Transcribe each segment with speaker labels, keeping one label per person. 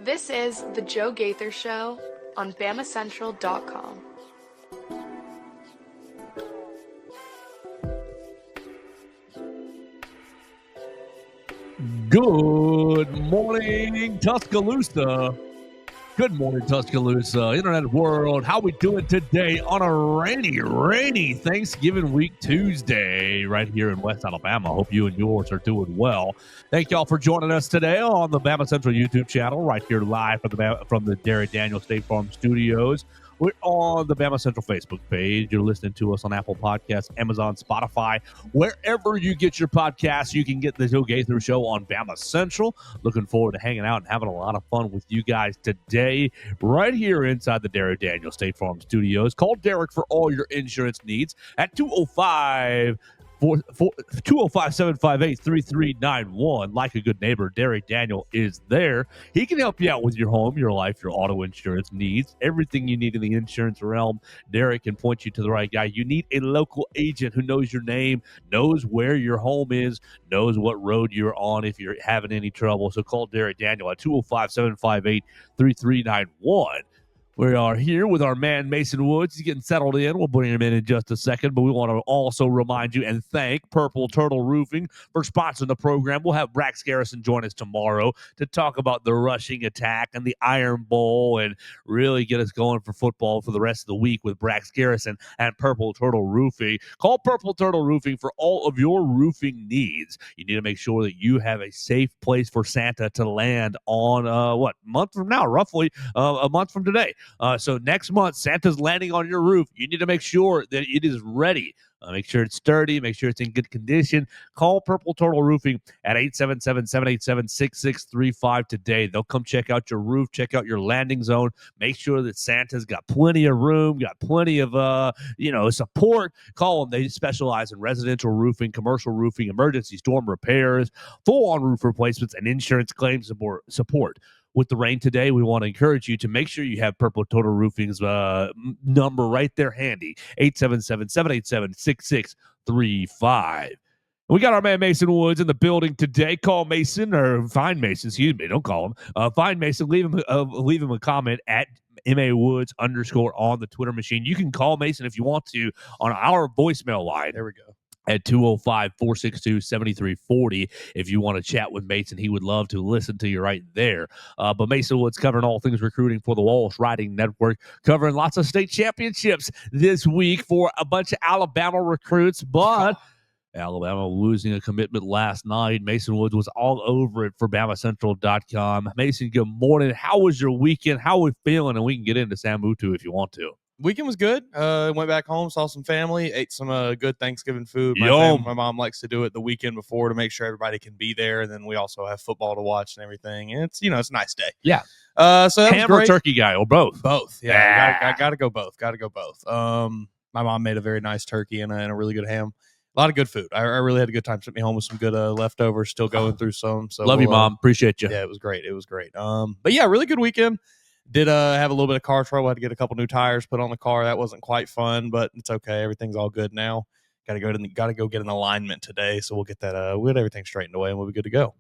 Speaker 1: This is The Joe Gaither Show on BamaCentral.com.
Speaker 2: Good morning, Tuscaloosa. Good morning, Tuscaloosa, Internet world. How we doing today on a rainy Thanksgiving week Tuesday right here in West Alabama? Hope you and yours are doing well. Thank y'all for joining us today on the Bama Central YouTube channel right here live from the Derry Daniel State Farm Studios. We're on the Bama Central Facebook page. You're listening to us on Apple Podcasts, Amazon, Spotify. Wherever you get your podcasts, you can get the Joe Gaither Show on Bama Central. Looking forward to hanging out and having a lot of fun with you guys today right here inside the Derry Daniel State Farm Studios. Call Derek for all your insurance needs at 205-758-3391. Like a good neighbor, Derry Daniel is there. He can help you out with your home, your life, your auto insurance needs, everything you need in the insurance realm. Derek can point you to the right guy. You need a local agent who knows your name, knows where your home is, knows what road you're on if you're having any trouble. So call Derek Daniel at 205-758-3391. We are here with our man, Mason Woods. He's getting settled in. We'll bring him in just a second, but we want to also remind you and thank Purple Turtle Roofing for sponsoring the program. We'll have Brax Garrison join us tomorrow to talk about the rushing attack and the Iron Bowl and really get us going for football for the rest of the week with Brax Garrison and Purple Turtle Roofing. Call Purple Turtle Roofing for all of your roofing needs. You need to make sure that you have a safe place for Santa to land on, month from now, roughly a month from today. So next month, Santa's landing on your roof. You need to make sure that it is ready. Make sure it's sturdy. Make sure it's in good condition. Call Purple Turtle Roofing at 877-787-6635 today. They'll come check out your roof, check out your landing zone. Make sure that Santa's got plenty of room, got plenty of support. Call them. They specialize in residential roofing, commercial roofing, emergency storm repairs, full-on roof replacements, and insurance claims support. With the rain today, we want to encourage you to make sure you have Purple Total Roofing's number right there handy, 877-787-6635. We got our man Mason Woods in the building today. Call Mason, or find Mason, excuse me, don't call him. Find Mason, leave him a comment at MAWoods_ on the Twitter machine. You can call Mason if you want to on our voicemail line.
Speaker 3: There we go.
Speaker 2: At 205-462-7340. If you want to chat with Mason, he would love to listen to you right there. But Mason Woods covering all things recruiting for the Walsh Riding Network, covering lots of state championships this week for a bunch of Alabama recruits. But Alabama losing a commitment last night. Mason Woods was all over it for BamaCentral.com. Mason, good morning. How was your weekend? How are we feeling? And we can get into Sam Utu if you want to.
Speaker 3: Weekend was good. Went back home, saw some family, ate some good Thanksgiving food.
Speaker 2: My
Speaker 3: mom likes to do it the weekend before to make sure everybody can be there, and then we also have football to watch and everything. And it's it's a nice day.
Speaker 2: Yeah.
Speaker 3: So that
Speaker 2: ham
Speaker 3: was great.
Speaker 2: or turkey guy or both?
Speaker 3: Both. Yeah. I got to go both. My mom made a very nice turkey and a really good ham. A lot of good food. I really had a good time. Took me home with some good leftovers. Still going through some. So
Speaker 2: love you, Mom. Appreciate you.
Speaker 3: Yeah, it was great. But yeah, really good weekend. Did have a little bit of car trouble. Had to get a couple new tires put on the car. That wasn't quite fun, but it's okay. Everything's all good now. Got to go get an alignment today, so we'll get that. We'll get everything straightened away, and we'll be good to go.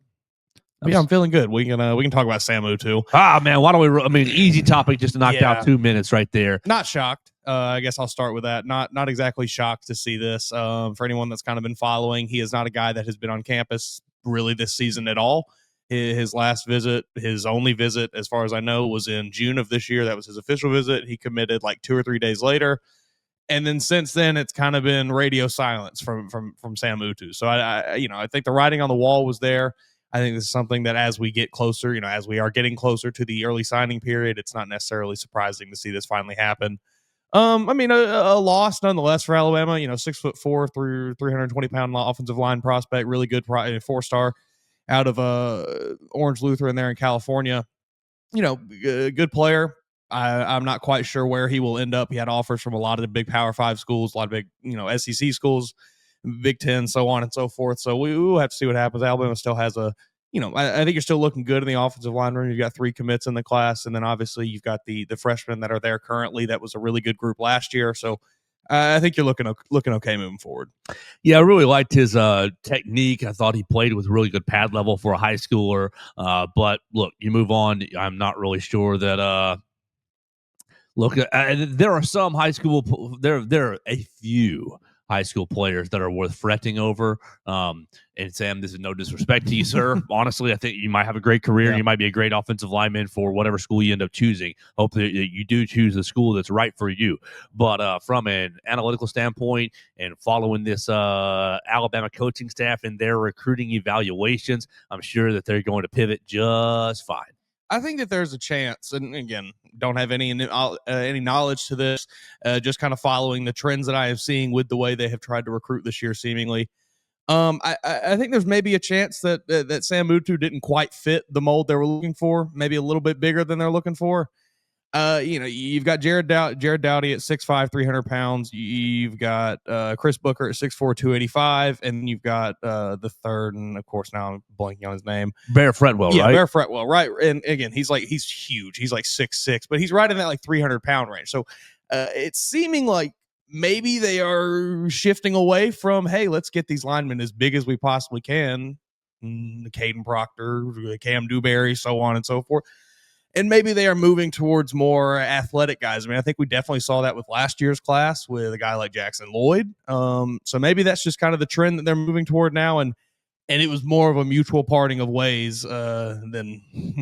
Speaker 3: But yeah, I'm feeling good. We can talk about Samu too.
Speaker 2: Man, why don't we? Easy topic, just to knock down 2 minutes right there.
Speaker 3: Not shocked. I guess I'll start with that. Not exactly shocked to see this. For anyone that's kind of been following, he is not a guy that has been on campus really this season at all. His last visit, his only visit, as far as I know, was in June of this year. That was his official visit. He committed like 2 or 3 days later. And then since then, it's kind of been radio silence from Sam Utu. So I think the writing on the wall was there. I think this is something that as we get closer, as we are getting closer to the early signing period, it's not necessarily surprising to see this finally happen. A loss nonetheless for Alabama. 6'4", 320-pound offensive line prospect, really good 4-star out of Orange Lutheran there in California. Good player. I'm not quite sure where he will end up. He had offers from a lot of the big Power 5 schools, a lot of big, SEC schools, Big Ten, so on and so forth. So we will have to see what happens. Alabama still has I think you're still looking good in the offensive line room. You've got 3 commits in the class, and then obviously you've got the freshmen that are there currently. That was a really good group last year. So I think you're looking okay moving forward.
Speaker 2: Yeah, I really liked his technique. I thought he played with really good pad level for a high schooler. But look, you move on. I'm not really sure that. Look, there are some high school. There are a few high school players that are worth fretting over. And Sam, this is no disrespect to you, sir. Honestly, I think you might have a great career.
Speaker 3: Yeah.
Speaker 2: You might be a great offensive lineman for whatever school you end up choosing. Hope that you do choose the school that's right for you. But from an analytical standpoint and following this Alabama coaching staff and their recruiting evaluations, I'm sure that they're going to pivot just fine.
Speaker 3: I think that there's a chance, and again, don't have any knowledge to this, just kind of following the trends that I have seen with the way they have tried to recruit this year, seemingly. I think there's maybe a chance that Sam Mutu didn't quite fit the mold they were looking for, maybe a little bit bigger than they're looking for. You've got Jared Dowdy at 6'5", 300 pounds. You've got Chris Booker at 6'4", 285, and you've got the third, and of course now I'm blanking on his name.
Speaker 2: Bear Fretwell, right?
Speaker 3: Bear Fretwell, right? And again, he's huge. He's like 6'6", but he's right in that like 300-pound range. So it's seeming like maybe they are shifting away from, hey, let's get these linemen as big as we possibly can. Caden Proctor, Cam Dewberry, so on and so forth. And maybe they are moving towards more athletic guys. I mean, I think we definitely saw that with last year's class with a guy like Jackson Lloyd. So maybe that's just kind of the trend that they're moving toward now. And it was more of a mutual parting of ways than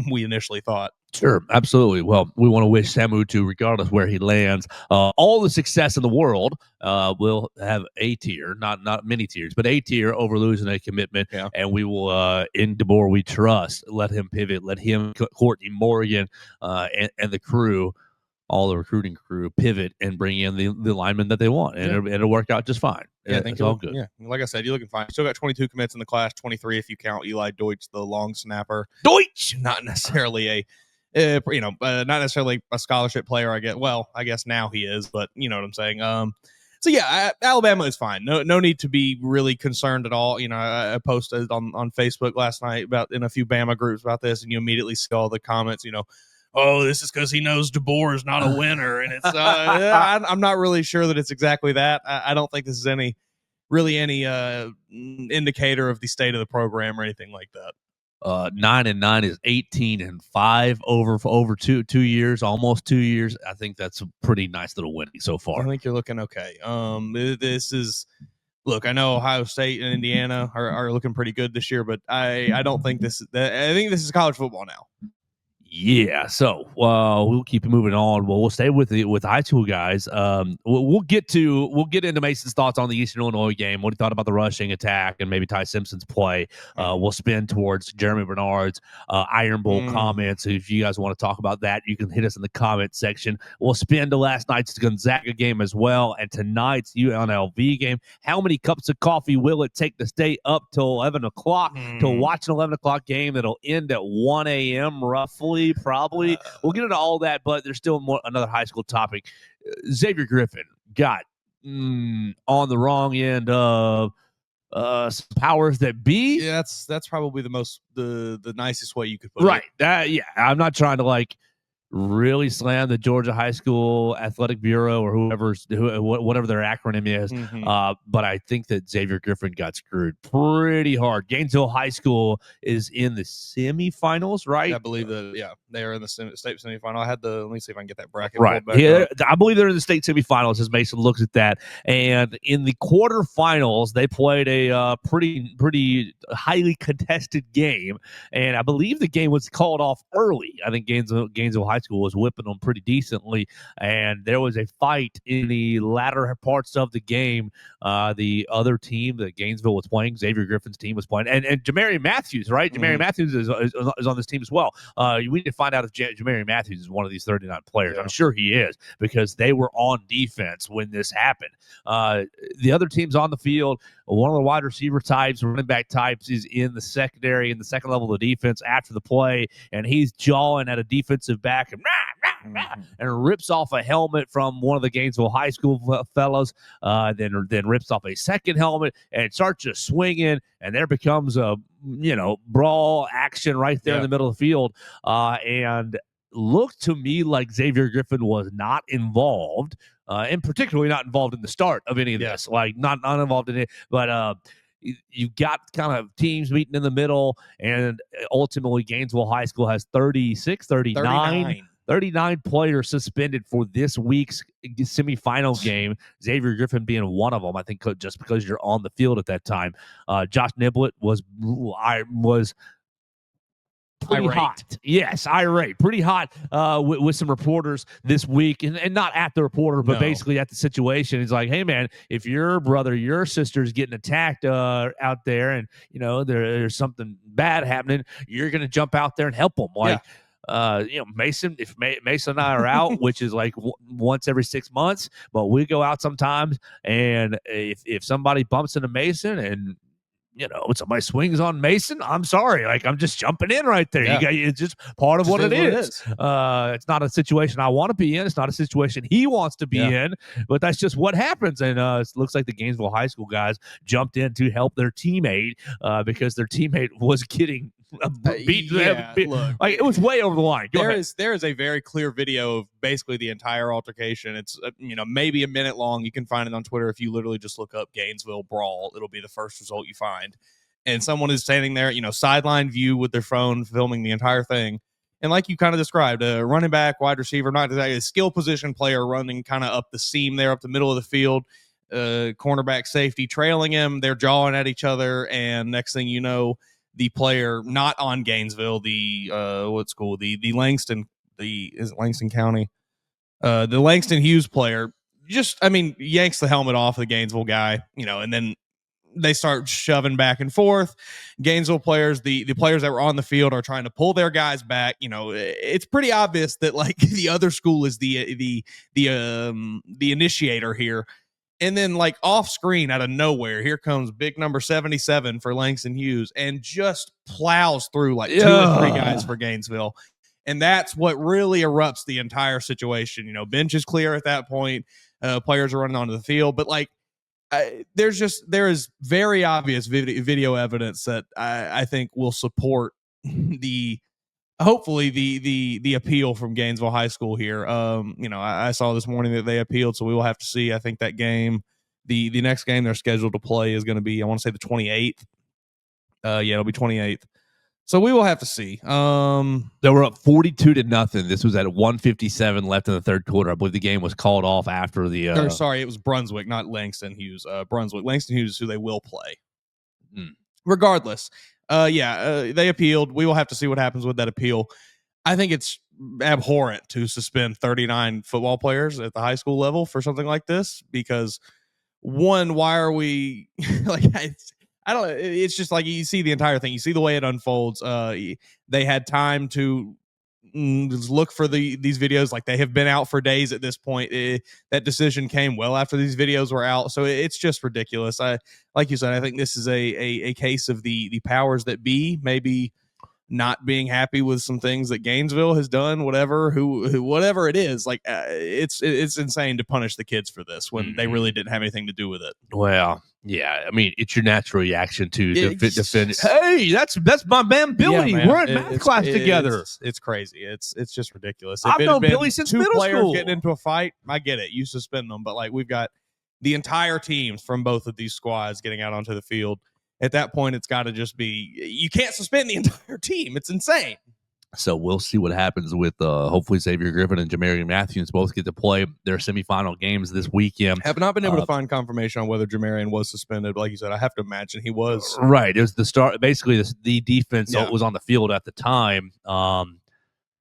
Speaker 3: we initially thought.
Speaker 2: Sure, absolutely. Well, we want to wish Sam Mutu, regardless where he lands, all the success in the world. We'll have a tier, not many tiers, but a tier over losing a commitment.
Speaker 3: Yeah.
Speaker 2: And we will, in DeBoer, we trust. Let him pivot. Let him, Courtney Morgan, and the crew, all the recruiting crew, pivot and bring in the linemen that they want, and it'll work out just fine.
Speaker 3: Yeah, I think
Speaker 2: it's all good.
Speaker 3: Yeah, like I said, you're looking fine. Still got 22 commits in the class, 23 if you count Eli Deutsch, the long snapper.
Speaker 2: Deutsch,
Speaker 3: not necessarily not necessarily a scholarship player. I guess now he is, but you know what I'm saying. So yeah, Alabama is fine. No need to be really concerned at all. I posted on Facebook last night in a few Bama groups about this, and you immediately see all the comments. Oh, this is because he knows DeBoer is not a winner, and it's I'm not really sure that it's exactly that. I don't think this is any indicator of the state of the program or anything like that.
Speaker 2: 9-9 is 18-5 over 2 years, almost 2 years. I think that's a pretty nice little winning so far.
Speaker 3: I think you're looking okay. This is. Look, I know Ohio State and Indiana are looking pretty good this year, but I don't think this. I think this is college football now.
Speaker 2: Yeah, so we'll keep moving on. Well, we'll stay with high school guys. We'll get into Mason's thoughts on the Eastern Illinois game. What he thought about the rushing attack and maybe Ty Simpson's play. We'll spin towards Jeremy Bernard's Iron Bowl comments. If you guys want to talk about that, you can hit us in the comment section. We'll spin to last night's Gonzaga game as well, and tonight's UNLV game. How many cups of coffee will it take to stay up till 11 o'clock to watch an 11 o'clock game that'll end at 1 a.m. roughly? Probably. We'll get into all that, but there's still another high school topic. Xavier Griffin got on the wrong end of some powers that be.
Speaker 3: Yeah, that's probably the nicest way you could put
Speaker 2: it.
Speaker 3: Right.
Speaker 2: Yeah, I'm not trying to really slam the Georgia High School Athletic Bureau or whatever their acronym is. But I think that Xavier Griffin got screwed pretty hard. Gainesville High School is in the semifinals, right?
Speaker 3: I believe that, they are in the state semifinal. let me see if I can get that bracket.
Speaker 2: Right. I believe they're in the state semifinals as Mason looks at that. And in the quarterfinals, they played a pretty highly contested game. And I believe the game was called off early. I think Gainesville High School was whipping them pretty decently, and there was a fight in the latter parts of the game. The other team that Gainesville was playing, Xavier Griffin's team was playing, and Jamari Matthews, right? Jamari Matthews is on this team as well. We need to find out if Jamari Matthews is one of these 39 players. I'm sure he is, because they were on defense when this happened. The other teams on the field, one of the wide receiver types, running back types, is in the secondary, in the second level of the defense after the play, and he's jawing at a defensive back and rips off a helmet from one of the Gainesville High School fellows, then rips off a second helmet and starts just swinging, and there becomes a brawl action right there in the middle of the field, and looked to me like Xavier Griffin was not involved, and particularly not involved in the start of any of this. Like not involved in it, but you got kind of teams meeting in the middle, and ultimately Gainesville High School has 39 players suspended for this week's semifinal game. Xavier Griffin being one of them, I think, just because you're on the field at that time. Josh Niblett was pretty
Speaker 3: irate.
Speaker 2: hot. Yes, irate. Pretty hot with some reporters this week, and not at the reporter, but basically at the situation. He's like, hey, man, if your brother, your sister's getting attacked out there and, there's something bad happening, you're going to jump out there and help them. Like, Mason, if Mason and I are out, which is like once every 6 months, but we go out sometimes, and if somebody bumps into Mason and somebody swings on Mason, I'm sorry. Like, I'm just jumping in right there.
Speaker 3: Yeah.
Speaker 2: It's just part of what it is. It's not a situation I want to be in. It's not a situation he wants to be in, but that's just what happens. And it looks like the Gainesville High School guys jumped in to help their teammate because their teammate was getting beat.
Speaker 3: Look,
Speaker 2: like, it was way over the line.
Speaker 3: There is a very clear video of basically the entire altercation. It's maybe a minute long. You can find it on Twitter if you literally just look up Gainesville brawl. It'll be the first result you find. And someone is standing there, sideline view with their phone, filming the entire thing. And like you kind of described, a running back, wide receiver, not exactly a skill position player, running kind of up the seam there, up the middle of the field. Cornerback, safety trailing him. They're jawing at each other, and next thing you know, the player not on Gainesville, the Langston, is it Langston County? The Langston Hughes player yanks the helmet off the Gainesville guy, and then they start shoving back and forth. Gainesville players, the players that were on the field are trying to pull their guys back. It's pretty obvious that like the other school is the initiator here. And then, like, off screen out of nowhere, here comes big number 77 for Langston Hughes and just plows through like 2 or 3 guys for Gainesville. And that's what really erupts the entire situation. Bench is clear at that point. Players are running onto the field. But, like, there is very obvious video evidence that I think will support hopefully the appeal from Gainesville High School here. I saw this morning that they appealed, so we will have to see. I think that game, the next game they're scheduled to play is going to be, I want to say, the 28th. It'll be 28th. So we will have to see.
Speaker 2: They were up 42-0. This was at 1:57 left in the third quarter. I believe the game was called off after the.
Speaker 3: It was Brunswick, not Langston Hughes. Brunswick. Langston Hughes is who they will play. Regardless. They appealed. We will have to see what happens with that appeal. I think it's abhorrent to suspend 39 football players at the high school level for something like this because, one, why are we like? I don't. It's just like you see the entire thing. You see the way it unfolds. They had time to look for these videos. Like, they have been out for days at this point. That decision came well after these videos were out, so it's just ridiculous. Like you said, I think this is a case of the powers that be maybe not being happy with some things that Gainesville has done. Whatever it is, like it's insane to punish the kids for this when they really didn't have anything to do with it.
Speaker 2: Well, yeah, I mean, it's your natural reaction to defend. Hey, that's my man Billy. We're in math class together.
Speaker 3: It's crazy. It's just ridiculous.
Speaker 2: I've known Billy since middle school.
Speaker 3: 2 players getting into a fight, I get it. You suspend them, but like we've got the entire teams from both of these squads getting out onto the field. At that point, it's got to just be, you can't suspend the entire team. It's insane.
Speaker 2: So we'll see what happens with hopefully Xavier Griffin and Jamarian Matthews both get to play their semifinal games this weekend.
Speaker 3: Have not been able to find confirmation on whether Jamarian was suspended. But like you said, I have to imagine he was.
Speaker 2: Right. It was the start. Basically, the defense was on the field at the time.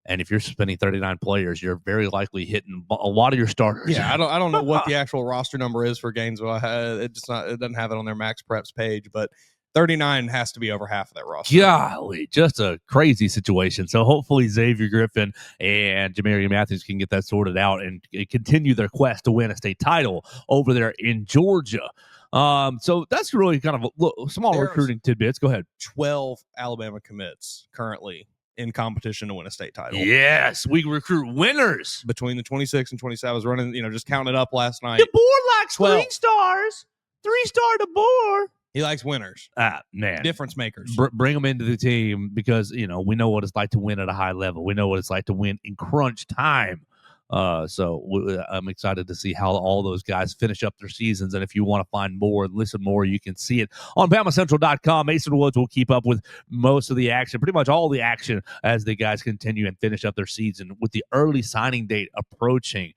Speaker 2: And if you're suspending 39 players, you're very likely hitting a lot of your starters.
Speaker 3: Yeah, I don't know what the actual roster number is for Gainesville. It doesn't have it on their Max Preps page, but 39 has to be over half of that roster.
Speaker 2: Golly, just a crazy situation. So hopefully Xavier Griffin and Jamarian Matthews can get that sorted out and continue their quest to win a state title over there in Georgia. So that's really kind of a small recruiting tidbits. Go ahead.
Speaker 3: 12 Alabama commits currently in competition to win a state title.
Speaker 2: Yes, we recruit winners.
Speaker 3: Between the 26 and 27, I was running, just counting it up last night.
Speaker 2: The board likes 3 stars. 3-star to board.
Speaker 3: He likes winners,
Speaker 2: man,
Speaker 3: difference makers.
Speaker 2: Bring them into the team because we know what it's like to win at a high level. We know what it's like to win in crunch time. So I'm excited to see how all those guys finish up their seasons. And if you want to find more and listen more, you can see it on BamaCentral.com. Mason Woods will keep up with most of the action, pretty much all the action, as the guys continue and finish up their season. With the early signing date approaching,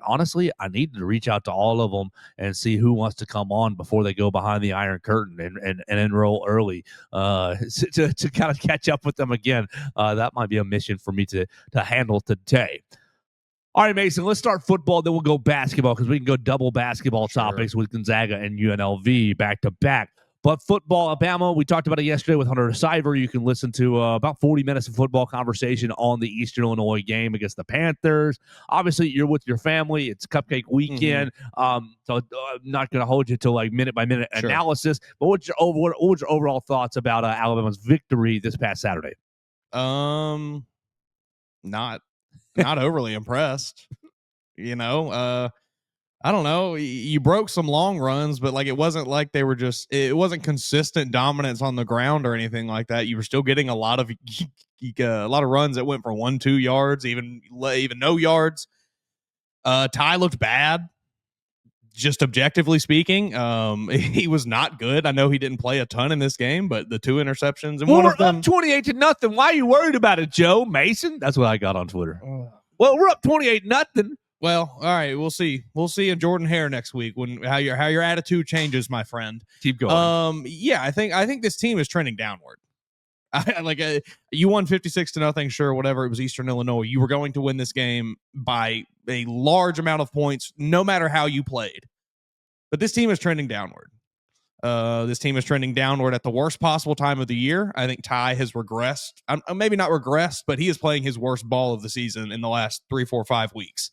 Speaker 2: honestly, I need to reach out to all of them and see who wants to come on before they go behind the Iron Curtain and enroll early to kind of catch up with them again. That might be a mission for me to handle today. All right, Mason, let's start football, then we'll go basketball because we can go double basketball topics with Gonzaga and UNLV back-to-back. But football, Alabama, we talked about it yesterday with Hunter Cyber. You can listen to about 40 minutes of football conversation on the Eastern Illinois game against the Panthers. Obviously, you're with your family. It's Cupcake Weekend. So I'm not going to hold you to like minute-by-minute analysis. But what was your overall thoughts about Alabama's victory this past Saturday?
Speaker 3: Not overly impressed. I don't know. You broke some long runs, but like it wasn't like it wasn't consistent dominance on the ground or anything like that. You were still getting a lot of runs that went for 1-2 yards, even no yards. Ty looked bad. Just objectively speaking, he was not good. I know he didn't play a ton in this game, but the 2 interceptions and one of them,
Speaker 2: 28-0. Why are you worried about it, Joe Mason? That's what I got on Twitter. Well, we're up 28-0.
Speaker 3: Well, all right, we'll see. We'll see in Jordan Hare next week how your attitude changes, my friend.
Speaker 2: Keep going.
Speaker 3: Yeah, I think this team is trending downward. You won 56-0, sure, whatever. It was Eastern Illinois. You were going to win this game by a large amount of points, no matter how you played. But this team is trending downward. This team is trending downward at the worst possible time of the year. I think Ty has regressed. Maybe not regressed, but he is playing his worst ball of the season in the last 3, 4, 5 weeks.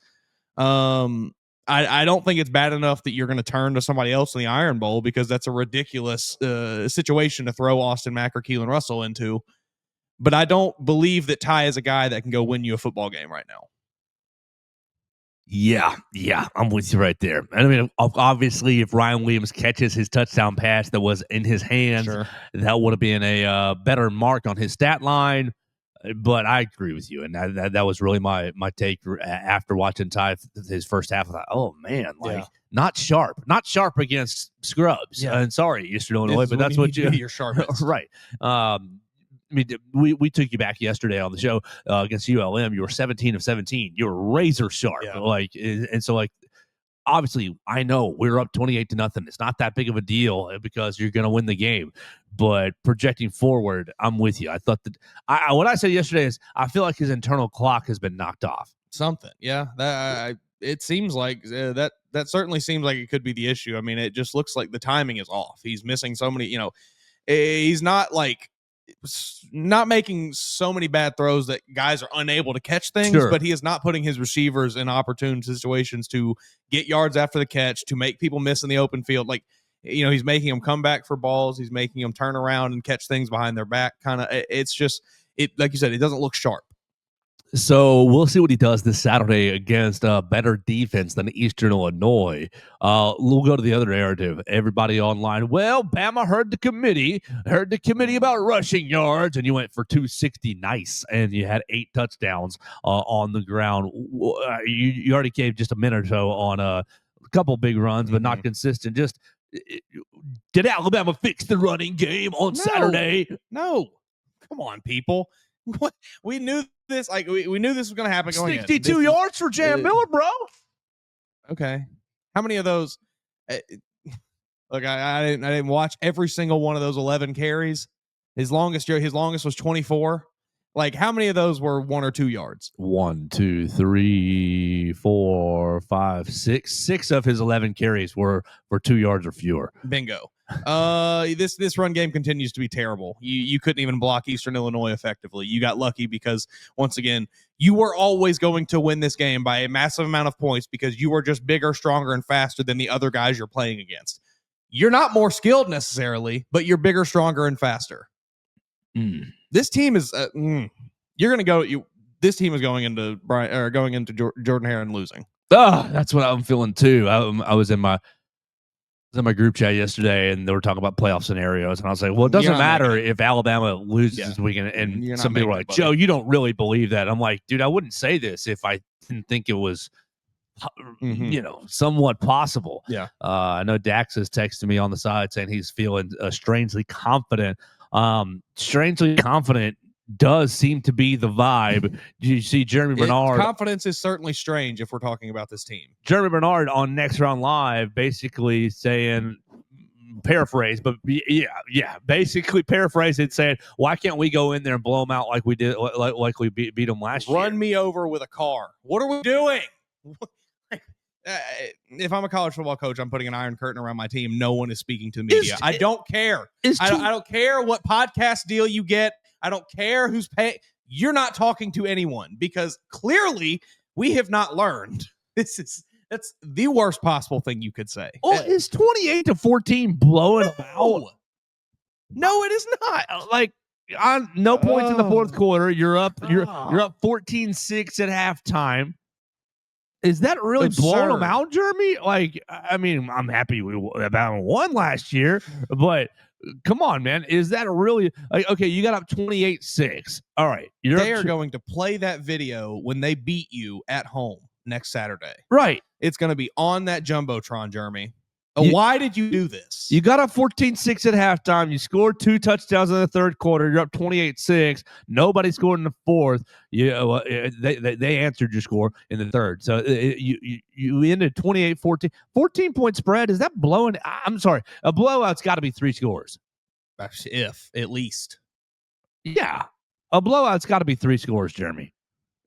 Speaker 3: I don't think it's bad enough that you're going to turn to somebody else in the Iron Bowl because that's a ridiculous situation to throw Austin Mack or Keelan Russell into. But I don't believe that Ty is a guy that can go win you a football game right now.
Speaker 2: Yeah, I'm with you right there. I mean, obviously, if Ryan Williams catches his touchdown pass that was in his hands, that would have been a better mark on his stat line. But I agree with you, and that was really my take after watching Ty his first half. I thought, oh man, not sharp against scrubs.
Speaker 3: Yeah.
Speaker 2: And sorry, Eastern Illinois, but that's what
Speaker 3: you're sharpest,
Speaker 2: right. I mean, we took you back yesterday on the show against ULM. You were 17 of 17. You were razor sharp, and so obviously, I know we're up 28-0. It's not that big of a deal because you're going to win the game. But projecting forward, I'm with you. I thought that what I said yesterday is I feel like his internal clock has been knocked off.
Speaker 3: Something, yeah. It seems like that certainly seems like it could be the issue. I mean, it just looks like the timing is off. He's missing so many. He's not making so many bad throws that guys are unable to catch things, but he is not putting his receivers in opportune situations to get yards after the catch, to make people miss in the open field. He's making them come back for balls. He's making them turn around and catch things behind their back. It's just, like you said, it doesn't look sharp.
Speaker 2: So we'll see what he does this Saturday against a better defense than Eastern Illinois. We'll go to the other narrative. Everybody online, well, Bama heard the committee about rushing yards, and you went for 260. Nice. And you had 8 touchdowns on the ground. You already gave just a minute or so on a couple big runs, but not consistent. Did Alabama fix the running game on Saturday?
Speaker 3: No. Come on, people. What we knew this, we knew this was going to happen.
Speaker 2: 62 yards for Jam Miller, bro.
Speaker 3: Okay, how many of those? Look, I didn't watch every single one of those 11 carries. His longest was 24. How many of those were 1 or 2 yards?
Speaker 2: 1, 2, 3, 4, 5, 6. 6 of his 11 carries were 2 yards or fewer.
Speaker 3: Bingo. This run game continues to be terrible. You couldn't even block Eastern Illinois effectively. You got lucky because, once again, you were always going to win this game by a massive amount of points because you were just bigger, stronger, and faster than the other guys you're playing against. You're not more skilled necessarily, but you're bigger, stronger, and faster. This team is this team is going into Jordan Hare and losing.
Speaker 2: That's what I'm feeling too. I was in my was in my group chat yesterday, and they were talking about playoff scenarios, and I was like, "Well, it doesn't matter if Alabama loses this weekend." And
Speaker 3: You're not
Speaker 2: some people were like,
Speaker 3: making it,
Speaker 2: "Joe, you don't really believe that." I'm like, "Dude, I wouldn't say this if I didn't think it was, somewhat possible."
Speaker 3: Yeah.
Speaker 2: I know Dax has texted me on the side saying he's feeling strangely confident. Strangely confident does seem to be the vibe. You see Jeremy Bernard.
Speaker 3: Confidence is certainly strange if we're talking about this team.
Speaker 2: Jeremy Bernard on Next Round Live basically saying, paraphrase, but basically paraphrase it, saying, why can't we go in there and blow them out like we did, like we beat them last year?
Speaker 3: Run me over with a car. What are we doing? If I'm a college football coach, I'm putting an iron curtain around my team. No one is speaking to the media. I don't care. I don't care what podcast deal you get. I don't care who's paying. You're not talking to anyone because clearly we have not learned. That's the worst possible thing you could say.
Speaker 2: Oh, is 28-14 blowing them out?
Speaker 3: No, it is not.
Speaker 2: Like, on no points in the fourth quarter. You're up. You're up 14-6 at halftime. Is that really blowing them out, Jeremy? Like, I mean, I'm happy we about won last year, but come on, man. Is that really like, okay? You got up 28-6. All right,
Speaker 3: they are going to play that video when they beat you at home next Saturday.
Speaker 2: Right.
Speaker 3: It's going to be on that Jumbotron, Jeremy. Why did you do this?
Speaker 2: You got up 14-6 at halftime. You scored 2 touchdowns in the third quarter. You're up 28-6. Nobody scored in the fourth. They answered your score in the third. So you ended 28-14. 14-point spread. Is that blowing? I'm sorry. A blowout's got to be 3 scores.
Speaker 3: If, at least.
Speaker 2: Yeah. A blowout's got to be 3 scores, Jeremy.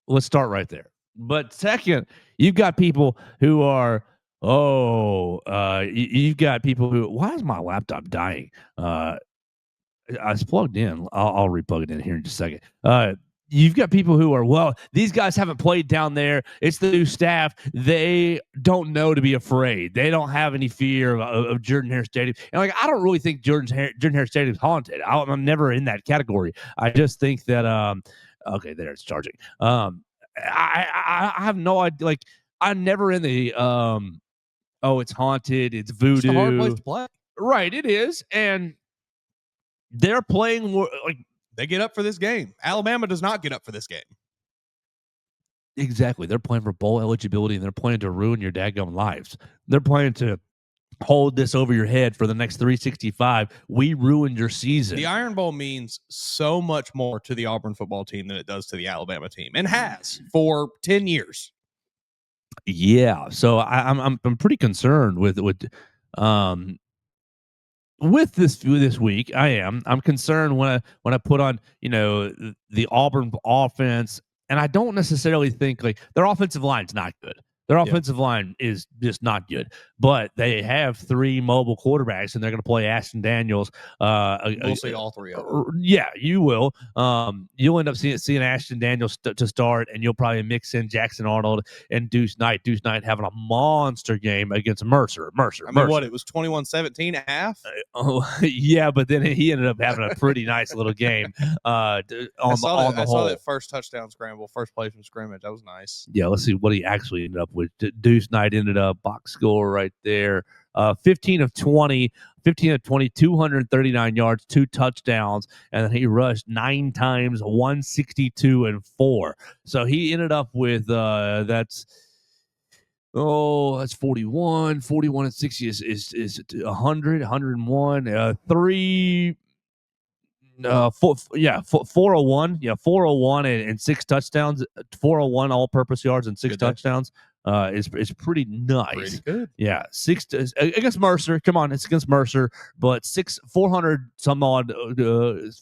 Speaker 2: Let's start right there. But second, you've got people who are – you've got people who. Why is my laptop dying? It's plugged in. I'll replug it in here in just a second. You've got people who are, well, these guys haven't played down there. It's the new staff. They don't know to be afraid. They don't have any fear of Jordan-Hare Stadium. And like, I don't really think Jordan-Hare Stadium is haunted. I'm never in that category. I just think that okay, there it's charging. I have no idea. Like, I'm never in the it's haunted, it's voodoo.
Speaker 3: It's a hard place to play.
Speaker 2: Right, it is. And they're playing like
Speaker 3: they get up for this game. Alabama does not get up for this game.
Speaker 2: Exactly. They're playing for bowl eligibility, and they're playing to ruin your daggone lives. They're playing to hold this over your head for the next 365. We ruined your season.
Speaker 3: The Iron Bowl means so much more to the Auburn football team than it does to the Alabama team, and has for 10 years.
Speaker 2: Yeah, so I'm pretty concerned with this week. I'm concerned when I put on the Auburn offense, and I don't necessarily think like their offensive line's not good. Their offensive line is just not good, but they have 3 mobile quarterbacks, and they're going to play Ashton Daniels.
Speaker 3: We'll see all 3 of them.
Speaker 2: Yeah, you will. You'll end up seeing Ashton Daniels to start, and you'll probably mix in Jackson Arnold and Deuce Knight. Deuce Knight having a monster game against Mercer.
Speaker 3: I mean, what, it was 21-17 at half?
Speaker 2: Yeah, but then he ended up having a pretty nice little game. I saw
Speaker 3: that first touchdown scramble, first play from scrimmage. That was nice.
Speaker 2: Yeah, let's see what he actually ended up with. Deuce Knight ended up box score right there. 15 of 20, 239 yards, 2 touchdowns, and then he rushed 9 times, 162 and 4. So he ended up with that's 41 and 60 is 100, 101, 3 401, 401 and 6 touchdowns, 401 all-purpose yards and 6 touchdowns. Is pretty nice.
Speaker 3: Pretty good.
Speaker 2: Yeah, 6 against Mercer. Come on, it's against Mercer, but 400 some odd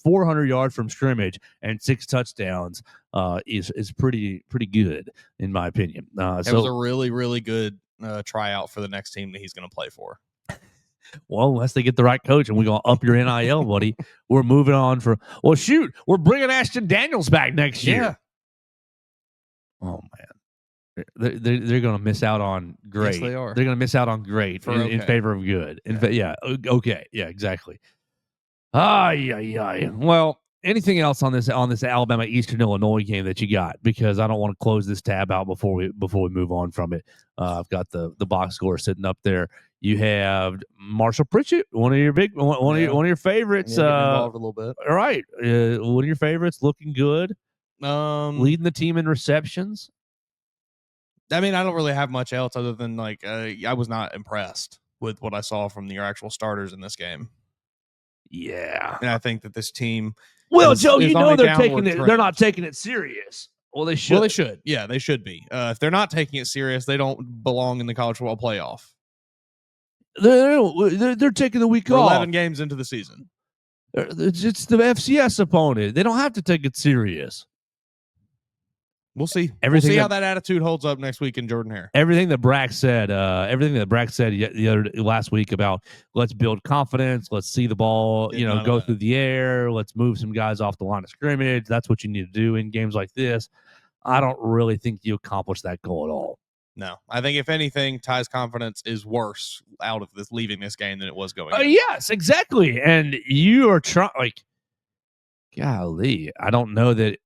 Speaker 2: 400 yards from scrimmage and 6 touchdowns is pretty good in my opinion.
Speaker 3: It was a really, really good tryout for the next team that he's going to play for.
Speaker 2: Well, unless they get the right coach and we're going to up your NIL, buddy. We're moving on from. Well, shoot, we're bringing Ashton Daniels back next year.
Speaker 3: Yeah.
Speaker 2: Oh man, they're going to miss out on great.
Speaker 3: Yes, they are.
Speaker 2: They're going to miss out on great in favor of good. Okay, yeah, exactly. Well, anything else on this Alabama Eastern Illinois game that you got? Because I don't want to close this tab out before we move on from it. I've got the box score sitting up there. You have Marshall Pritchett, one of your one of your favorites.
Speaker 3: Getting involved a little bit.
Speaker 2: All right, one of your favorites, looking good, leading the team in receptions.
Speaker 3: I mean, I don't really have much else other than I was not impressed with what I saw from your actual starters in this game.
Speaker 2: Yeah,
Speaker 3: and I think that this team.
Speaker 2: Well, Joe, you know they're taking it. They're not taking it serious. Well, they should.
Speaker 3: Well, they should. Yeah, they should be. If they're not taking it serious, they don't belong in the college football playoff.
Speaker 2: They're taking the week off.
Speaker 3: 11 games into the season.
Speaker 2: It's the FCS opponent. They don't have to take it serious.
Speaker 3: We'll see. We'll see how that attitude holds up next week in Jordan-Hare.
Speaker 2: Everything that Brack said, last week about let's build confidence, let's see the ball, go through the air, let's move some guys off the line of scrimmage. That's what you need to do in games like this. I don't really think you accomplish that goal at all.
Speaker 3: No, I think if anything, Ty's confidence is worse out of this leaving this game than it was going.
Speaker 2: Yes, exactly. And you are trying, golly, I don't know that.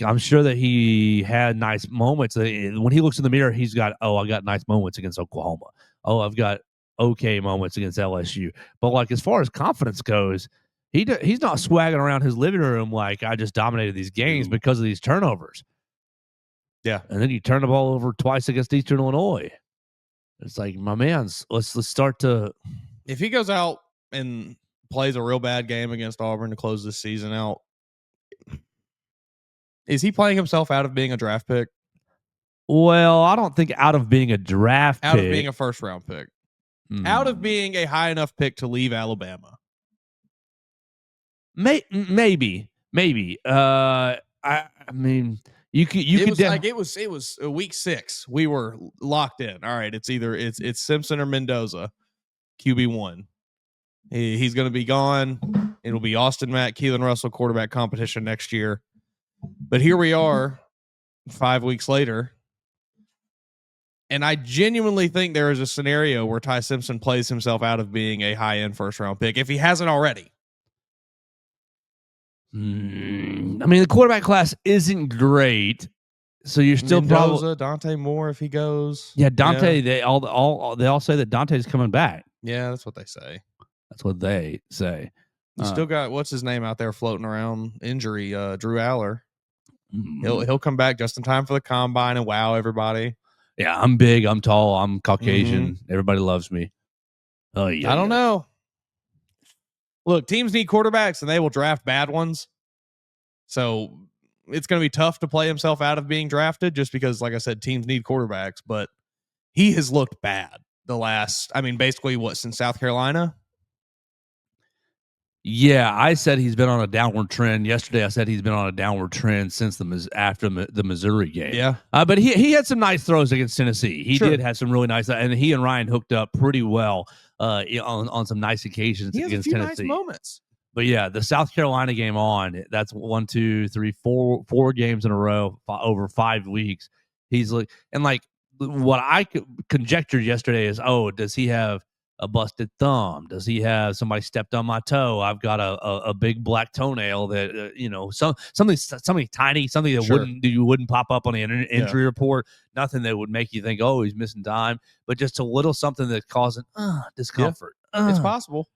Speaker 2: I'm sure that he had nice moments. When he looks in the mirror, he's got, I got nice moments against Oklahoma. Oh, I've got okay moments against LSU. But as far as confidence goes, he's not swagging around his living room like I just dominated these games because of these turnovers.
Speaker 3: Yeah,
Speaker 2: and then you turn the ball over twice against Eastern Illinois. It's like, my man, let's start to.
Speaker 3: If he goes out and plays a real bad game against Auburn to close this season out, is he playing himself out of being a draft pick?
Speaker 2: Well, I don't think out of being a draft pick.
Speaker 3: Out of being a first-round pick. Out of being a high enough pick to leave Alabama.
Speaker 2: Maybe. I mean, you could.
Speaker 3: It was week 6. We were locked in. All right, it's Simpson or Mendoza, QB1. He's going to be gone. It'll be Austin Mack, Keelan Russell quarterback competition next year. But here we are 5 weeks later. And I genuinely think there is a scenario where Ty Simpson plays himself out of being a high-end first-round pick, if he hasn't already.
Speaker 2: I mean, the quarterback class isn't great, so you're still
Speaker 3: probably Dante Moore if he goes.
Speaker 2: Yeah, Dante. Yeah. They all say that Dante's coming back.
Speaker 3: Yeah, that's what they say.
Speaker 2: That's what they say.
Speaker 3: You still got what's his name out there floating around injury, Drew Aller. He'll come back just in time for the combine and wow everybody.
Speaker 2: Yeah, I'm big, I'm tall, I'm Caucasian. Everybody loves me. Oh yeah.
Speaker 3: I don't know. Look, teams need quarterbacks and they will draft bad ones. So it's going to be tough to play himself out of being drafted just because, like I said, teams need quarterbacks. But he has looked bad basically since South Carolina?
Speaker 2: Yeah, I said he's been on a downward trend. Yesterday, I said he's been on a downward trend since after the Missouri game.
Speaker 3: Yeah,
Speaker 2: but he had some nice throws against Tennessee. He did have some really nice, and he and Ryan hooked up pretty well on some nice occasions against Tennessee.
Speaker 3: Nice moments.
Speaker 2: But yeah, the South Carolina game that's 1, 2, 3, 4 games in a row over 5 weeks. He's what I conjectured yesterday is, does he have a busted thumb? Does he have somebody stepped on my toe? I've got a big black toenail that something tiny, something that you wouldn't pop up on the injury report. Nothing that would make you think, he's missing time, but just a little something that's causing discomfort.
Speaker 3: It's possible.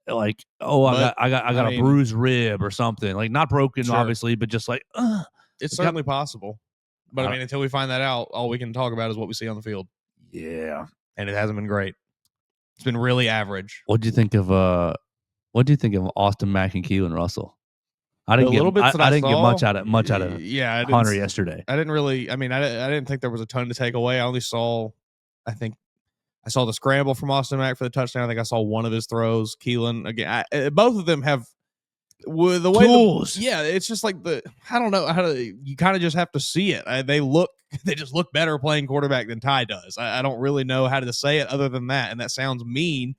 Speaker 2: I got a bruised rib or something, not broken obviously, but just
Speaker 3: it's certainly possible. But until we find that out, all we can talk about is what we see on the field.
Speaker 2: Yeah,
Speaker 3: and it hasn't been great. It's been really average.
Speaker 2: What do you think of Austin Mack and Keelan Russell? I didn't get much out of Hunter yesterday.
Speaker 3: I didn't really. I didn't think there was a ton to take away. I saw the scramble from Austin Mack for the touchdown. I think I saw one of his throws. Keelan again. Both of them have the way
Speaker 2: tools.
Speaker 3: It's just I don't know how to. You kind of just have to see it. They just look better playing quarterback than Ty does. I don't really know how to say it other than that, and that sounds mean,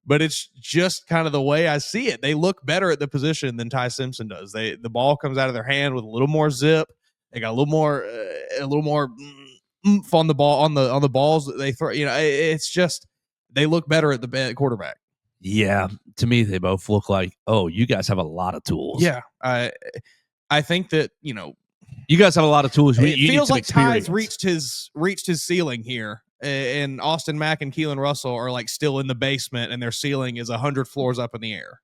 Speaker 3: but it's just kind of the way I see it. They look better at the position than Ty Simpson does. The ball comes out of their hand with a little more zip. They got a little more oomph on the ball on the balls that they throw. It's just they look better at the quarterback.
Speaker 2: Yeah, to me, they both look like, you guys have a lot of tools.
Speaker 3: Yeah, I think that
Speaker 2: you guys have a lot of tools.
Speaker 3: It feels like Ty's reached his ceiling here, and Austin Mack and Keelan Russell are like still in the basement and their ceiling is 100 floors up in the air.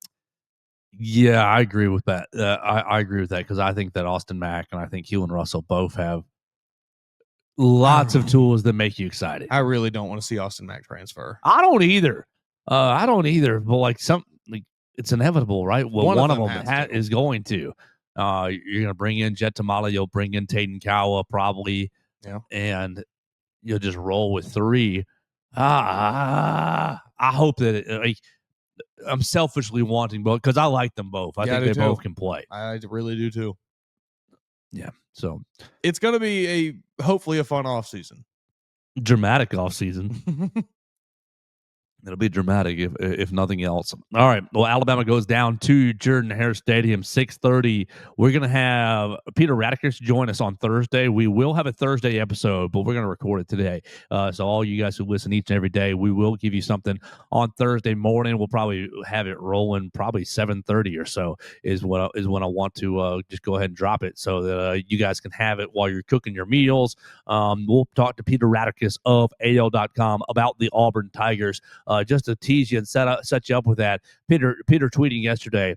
Speaker 2: Yeah, I agree with that. I agree with that because I think that Austin Mack and I think Keelan Russell both have lots of tools that make you excited.
Speaker 3: I really don't want to see Austin Mack transfer.
Speaker 2: I don't either. But like it's inevitable, right? Well, one of them is going to. You're going to bring in Jet Tamala. You'll bring in Taden Kawa probably.
Speaker 3: Yeah.
Speaker 2: And you'll just roll with 3. I hope that I'm selfishly wanting both because I like them both. I think they both can play.
Speaker 3: I really do too.
Speaker 2: Yeah. So
Speaker 3: it's going to be hopefully a fun off season.
Speaker 2: Dramatic off season. It'll be dramatic if nothing else. All right. Well, Alabama goes down to Jordan-Hare Stadium, 6:30. We're going to have Peter Radicus join us on Thursday. We will have a Thursday episode, but we're going to record it today. So all you guys who listen each and every day, we will give you something on Thursday morning. We'll probably have it rolling probably 7:30 or so is when I want to just go ahead and drop it so that you guys can have it while you're cooking your meals. We'll talk to Peter Radicus of AL.com about the Auburn Tigers. Just to tease you and set you up with that, Peter tweeting yesterday,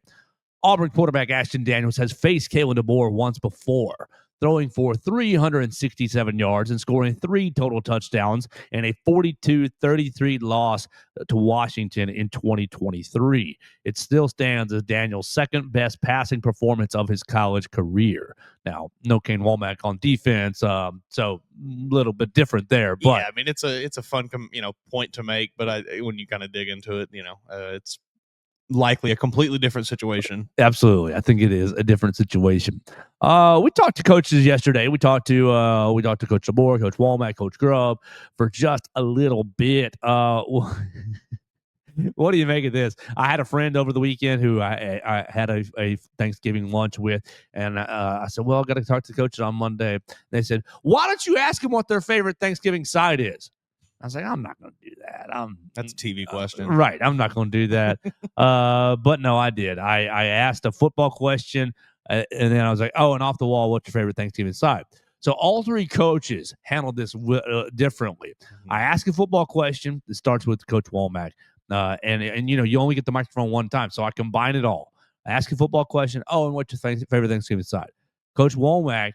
Speaker 2: Auburn quarterback Ashton Daniels has faced Kalen DeBoer once before, throwing for 367 yards and scoring 3 total touchdowns in a 42-33 loss to Washington in 2023. It still stands as Daniels' second best passing performance of his college career. Now, no Kane Womack on defense, so a little bit different there. But
Speaker 3: yeah, I mean, it's a fun point to make, but when you kind of dig into it, it's likely a completely different situation.
Speaker 2: Absolutely. I think it is a different situation. We talked to coaches yesterday. We talked to Coach DeBoer, Coach Womack, Coach Grubb for just a little bit. What do you make of this? I had a friend over the weekend who I had a Thanksgiving lunch with, and I said, well, I got to talk to the coaches on Monday. They said, why don't you ask them what their favorite Thanksgiving side is? I was like, I'm not going to do that.
Speaker 3: That's a TV question.
Speaker 2: Right. I'm not going to do that. But no, I did. I asked a football question, and then I was like, oh, and off the wall, what's your favorite Thanksgiving side? So all 3 coaches handled this differently. Mm-hmm. I ask a football question. It starts with Coach Womack. And you only get the microphone one time, so I combine it all. I ask a football question. Oh, and what's your favorite Thanksgiving side? Coach Womack,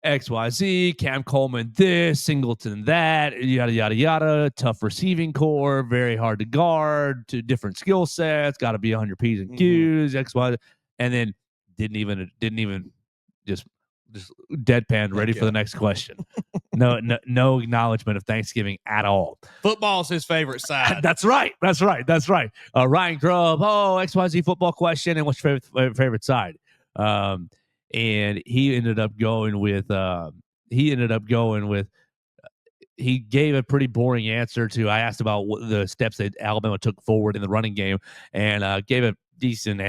Speaker 2: XYZ, Cam Coleman this, Singleton that, yada, yada, yada, tough receiving core, very hard to guard, 2 different skill sets, got to be on your P's and Q's, XYZ, and then didn't even just deadpan ready for the next question. No acknowledgement of Thanksgiving at all.
Speaker 3: Football's his favorite side.
Speaker 2: That's right. Ryan Grubb, XYZ football question, and what's your favorite side? And he ended up going with he gave a pretty boring answer to, I asked about what the steps that Alabama took forward in the running game, and gave a decent,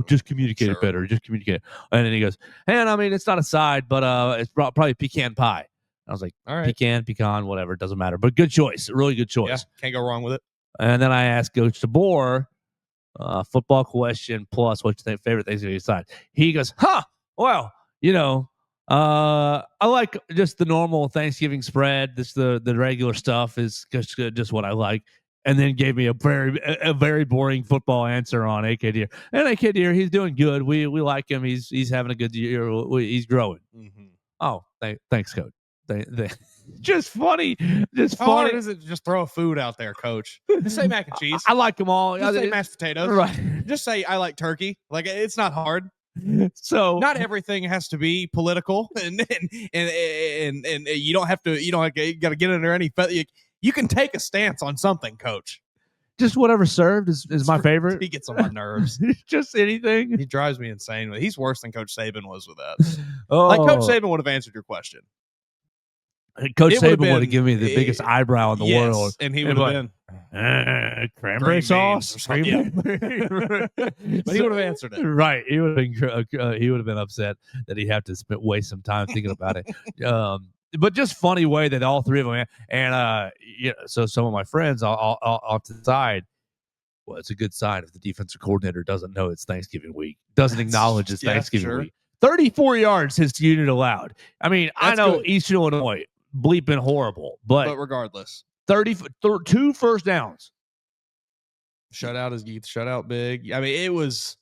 Speaker 2: just communicate it better, just communicate. And then he goes, and I mean, it's not a side, but it's probably pecan pie. I was like, all right, pecan, whatever, it doesn't matter. But good choice, really good choice.
Speaker 3: Yeah, can't go wrong with it.
Speaker 2: And then I asked Coach DeBoer, football question plus what's your favorite Thanksgiving side. He goes, well, I like just the normal Thanksgiving spread. This the regular stuff is just what I like. And then gave me a very boring football answer on AK Deer. And AK Deer, he's doing good. We like him. He's having a good year. He's growing. Mm-hmm. Oh, thanks, Coach. Just funny. How
Speaker 3: hard is it to just throw food out there, Coach? Just say mac and cheese.
Speaker 2: I like them all.
Speaker 3: Just say mashed potatoes.
Speaker 2: Right.
Speaker 3: Just say I like turkey. Like, it's not hard.
Speaker 2: So
Speaker 3: not everything has to be political, and you don't have to. You got to get under any. You can take a stance on something, Coach.
Speaker 2: Just whatever served is my favorite.
Speaker 3: He gets on my nerves.
Speaker 2: Just anything.
Speaker 3: He drives me insane. He's worse than Coach Saban was with that. Like Coach Saban would have answered your question.
Speaker 2: Coach Saban would have given me the biggest eyebrow in the world,
Speaker 3: and he would have been
Speaker 2: cranberry sauce.
Speaker 3: But he would have answered it.
Speaker 2: Right. He would have been upset that he'd have to waste some time thinking about it. But just funny way that all 3 of them and so some of my friends off to the side. Well, it's a good sign if the defensive coordinator doesn't know it's Thanksgiving week, doesn't acknowledge it's Thanksgiving week. 34 yards his unit allowed. I mean, I know good. Eastern Illinois. bleeping horrible. But
Speaker 3: regardless,
Speaker 2: 2 first downs.
Speaker 3: Shutout is Geeth. Shutout big. I mean, it was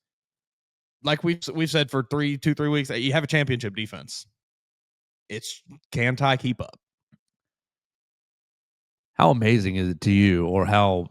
Speaker 3: like we've said for 3 weeks that you have a championship defense. It's can Ty keep up?
Speaker 2: How amazing is it to you, or how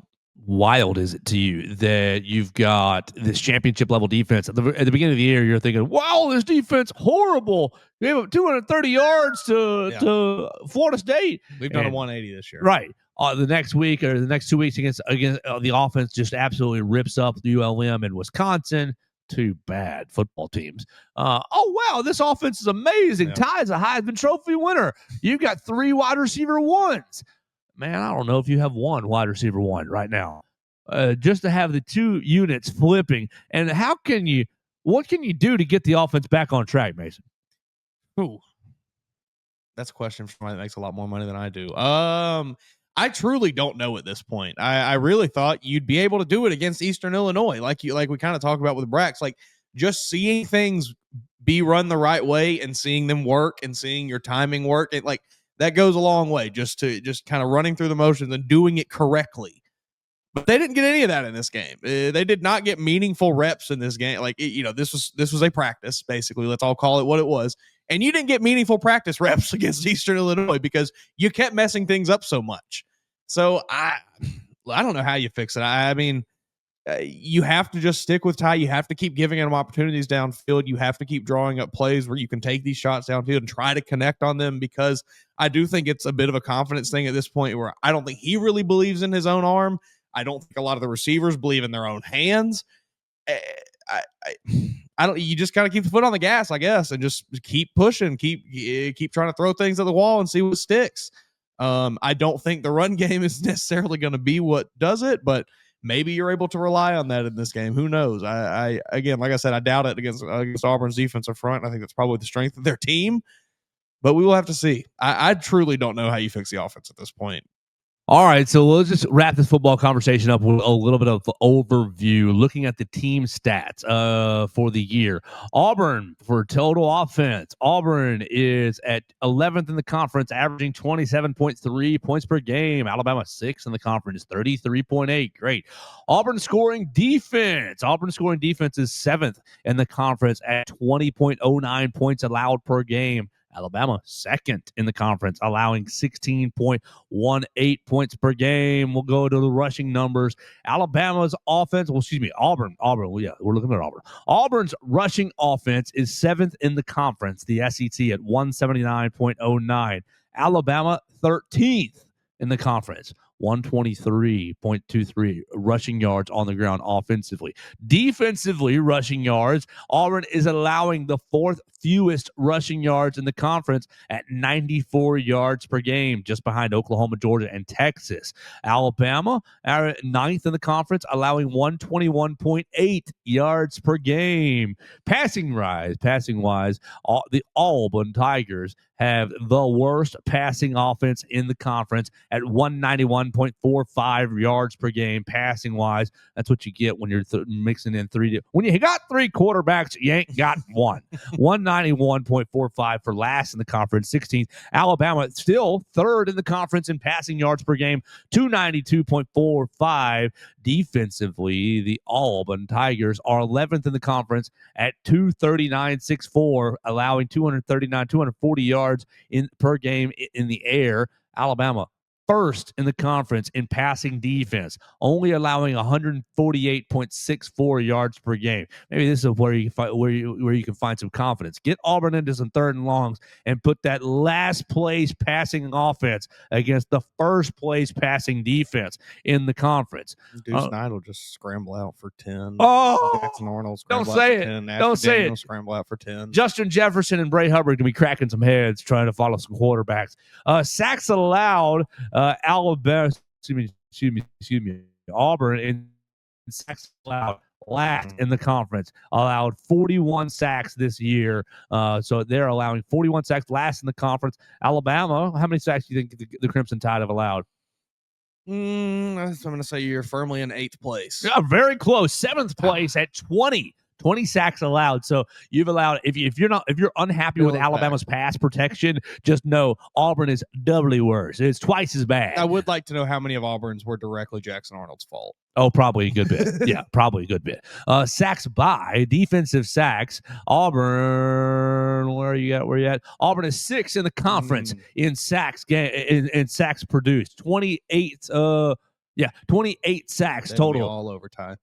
Speaker 2: wild is it to you that you've got this championship level defense? At the beginning of the year, you're thinking, wow, this defense horrible. We have 230 yards to Florida State.
Speaker 3: We've done a 180 this year.
Speaker 2: Right. The next week or the next 2 weeks against the offense just absolutely rips up the ULM and Wisconsin. Two bad football teams. Oh, wow, this offense is amazing. Ty's a Heisman Trophy winner. You've got 3 wide receiver ones. Man, I don't know if you have 1 wide receiver one right now. Just to have the 2 units flipping. And what can you do to get the offense back on track, Mason?
Speaker 3: Ooh. That's a question for somebody that makes a lot more money than I do. I truly don't know at this point. I really thought you'd be able to do it against Eastern Illinois, like we kind of talked about with Brax, like just seeing things be run the right way and seeing them work and seeing your timing work. It like that goes a long way, just kind of running through the motions and doing it correctly. But they didn't get any of that in this game. They did not get meaningful reps in this game. Like this was a practice, basically. Let's all call it what it was. And you didn't get meaningful practice reps against Eastern Illinois because you kept messing things up so much. So I don't know how you fix it. I mean, you have to just stick with Ty. You have to keep giving him opportunities downfield. You have to keep drawing up plays where you can take these shots downfield and try to connect on them, because I do think it's a bit of a confidence thing at this point where I don't think he really believes in his own arm. I don't think a lot of the receivers believe in their own hands. I don't. You just gotta keep the foot on the gas, I guess, and just keep pushing, keep trying to throw things at the wall and see what sticks. I don't think the run game is necessarily going to be what does it, but maybe you're able to rely on that in this game. Who knows? I again, like I said, I doubt it against Auburn's defensive front. I think that's probably the strength of their team, but we will have to see. I truly don't know how you fix the offense at this point.
Speaker 2: All right, so let's just wrap this football conversation up with a little bit of overview, looking at the team stats for the year. Auburn, for total offense, Auburn is at 11th in the conference, averaging 27.3 points per game. Alabama 6th in the conference, 33.8. Great. Auburn scoring defense is 7th in the conference at 20.09 points allowed per game. Alabama 2nd in the conference, allowing 16.18 points per game. We'll go to the rushing numbers. Alabama's offense, Auburn. Well, yeah, we're looking at Auburn. Auburn's rushing offense is 7th in the conference, the SEC, at 179.09. Alabama 13th in the conference, 123.23 rushing yards on the ground offensively. Defensively, rushing yards, Auburn is allowing the 4th fewest rushing yards in the conference at 94 yards per game, just behind Oklahoma, Georgia, and Texas. Alabama are 9th in the conference, allowing 121.8 yards per game. Passing wise, the Auburn Tigers have the worst passing offense in the conference at 191.45 yards per game passing wise. That's what you get when you're mixing in when you got 3 quarterbacks, you ain't got one. 191.45 for last in the conference, 16th. Alabama still 3rd in the conference in passing yards per game, 292.45. Defensively, the Auburn Tigers are 11th in the conference at 239.64, allowing 240 yards per game in the air. Alabama 1st in the conference in passing defense, only allowing 148.64 yards per game. Maybe this is where you can find some confidence. Get Auburn into some 3rd and longs and put that last place passing offense against the 1st place passing defense in the conference.
Speaker 3: Deuce Knight will just scramble out for 10.
Speaker 2: Oh,
Speaker 3: Jackson Arnold
Speaker 2: don't say it.
Speaker 3: 10.
Speaker 2: Don't say it.
Speaker 3: Scramble out for 10.
Speaker 2: Justin Jefferson and Bray Hubbard can be cracking some heads trying to follow some quarterbacks. Sacks allowed. Alabama, Auburn in sacks allowed last in the conference, allowed 41 sacks this year. So they're allowing 41 sacks last in the conference. Alabama, how many sacks do you think the Crimson Tide have allowed?
Speaker 3: I'm going to say you're firmly in 8th place.
Speaker 2: Yeah, very close. 7th place at 20 20 sacks allowed. So you've allowed, if you're unhappy with Alabama's pass protection, just know Auburn is doubly worse. It's twice as bad.
Speaker 3: I would like to know how many of Auburn's were directly Jackson Arnold's fault.
Speaker 2: Oh, probably a good bit. Yeah, probably a good bit. Sacks by defensive sacks. Auburn, where are you at? Where are you at? Auburn is 6th in the conference in sacks in sacks produced. 28. 28 sacks total.
Speaker 3: All overtime.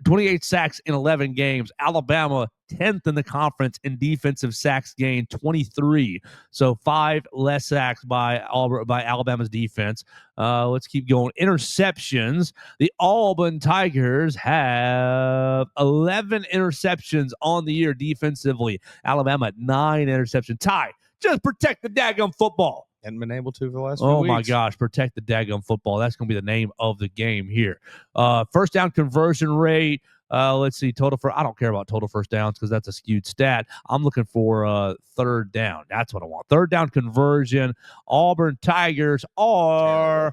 Speaker 2: 28 sacks in 11 games. Alabama 10th in the conference in defensive sacks gained, 23. So 5 less sacks by Alabama's defense. Let's keep going. Interceptions. The Auburn Tigers have 11 interceptions on the year defensively. Alabama 9 interceptions. Ty, just protect the daggum football.
Speaker 3: Hadn't been able to for the last few
Speaker 2: weeks.
Speaker 3: My
Speaker 2: gosh, protect the daggum football. That's going to be the name of the game here. First down conversion rate. Let's see, I don't care about total first downs because that's a skewed stat. I'm looking for third down. That's what I want. Third down conversion. Auburn Tigers are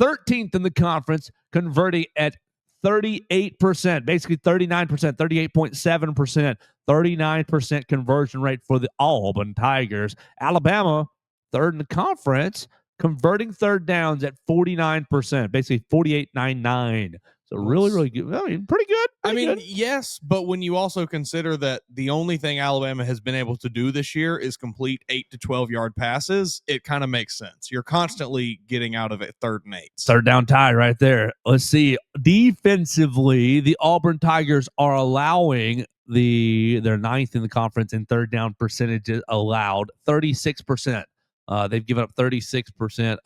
Speaker 2: 13th in the conference, converting at 38%, basically 39%, 38.7%, 39% conversion rate for the Auburn Tigers. Alabama, third in the conference, converting third downs at 49%, basically 48.99. So really, really good. I mean, pretty good.
Speaker 3: Yes, but when you also consider that the only thing Alabama has been able to do this year is complete 8 to 12-yard passes, it kind of makes sense. You're constantly getting out of it 3rd and 8.
Speaker 2: Third down tie right there. Let's see. Defensively, the Auburn Tigers are allowing they're 9th in the conference in third down percentages allowed, 36%. They've given up 36%.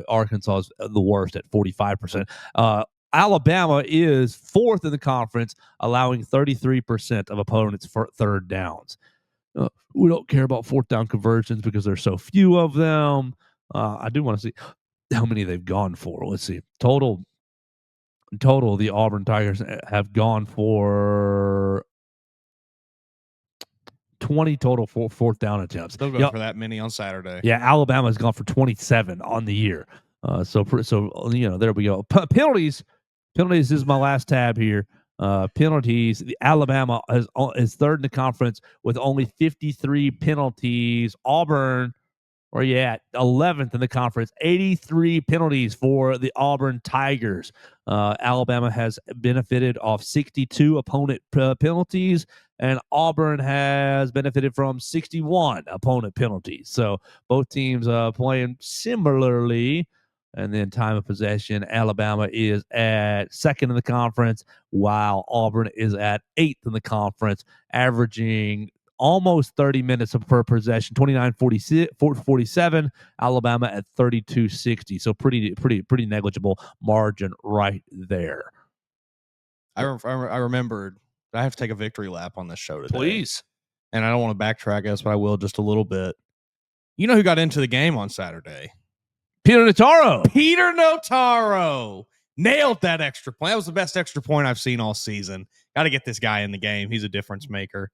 Speaker 2: Arkansas is the worst at 45%. Alabama is 4th in the conference, allowing 33% of opponents for third downs. We don't care about 4th down conversions because there's so few of them. I do want to see how many they've gone for. Let's see. Total, the Auburn Tigers have gone for 20 total for 4th down attempts.
Speaker 3: They'll go for that many on Saturday.
Speaker 2: Yeah, Alabama's gone for 27 on the year. So there we go. Penalties is my last tab here. Penalties. The Alabama is 3rd in the conference with only 53 penalties. Auburn, where you at? 11th in the conference, 83 penalties for the Auburn Tigers. Alabama has benefited off 62 opponent penalties, and Auburn has benefited from 61 opponent penalties. So both teams playing similarly. And then time of possession, Alabama is at 2nd in the conference, while Auburn is at 8th in the conference, averaging almost 30 minutes per possession, 29-47. Alabama at 32-60. So pretty negligible margin right there.
Speaker 3: I remembered I have to take a victory lap on this show today.
Speaker 2: Please.
Speaker 3: And I don't want to backtrack us, but I will just a little bit. You know who got into the game on Saturday?
Speaker 2: Peter Notaro.
Speaker 3: Peter Notaro nailed that extra point. That was the best extra point I've seen all season. Got to get this guy in the game. He's a difference maker.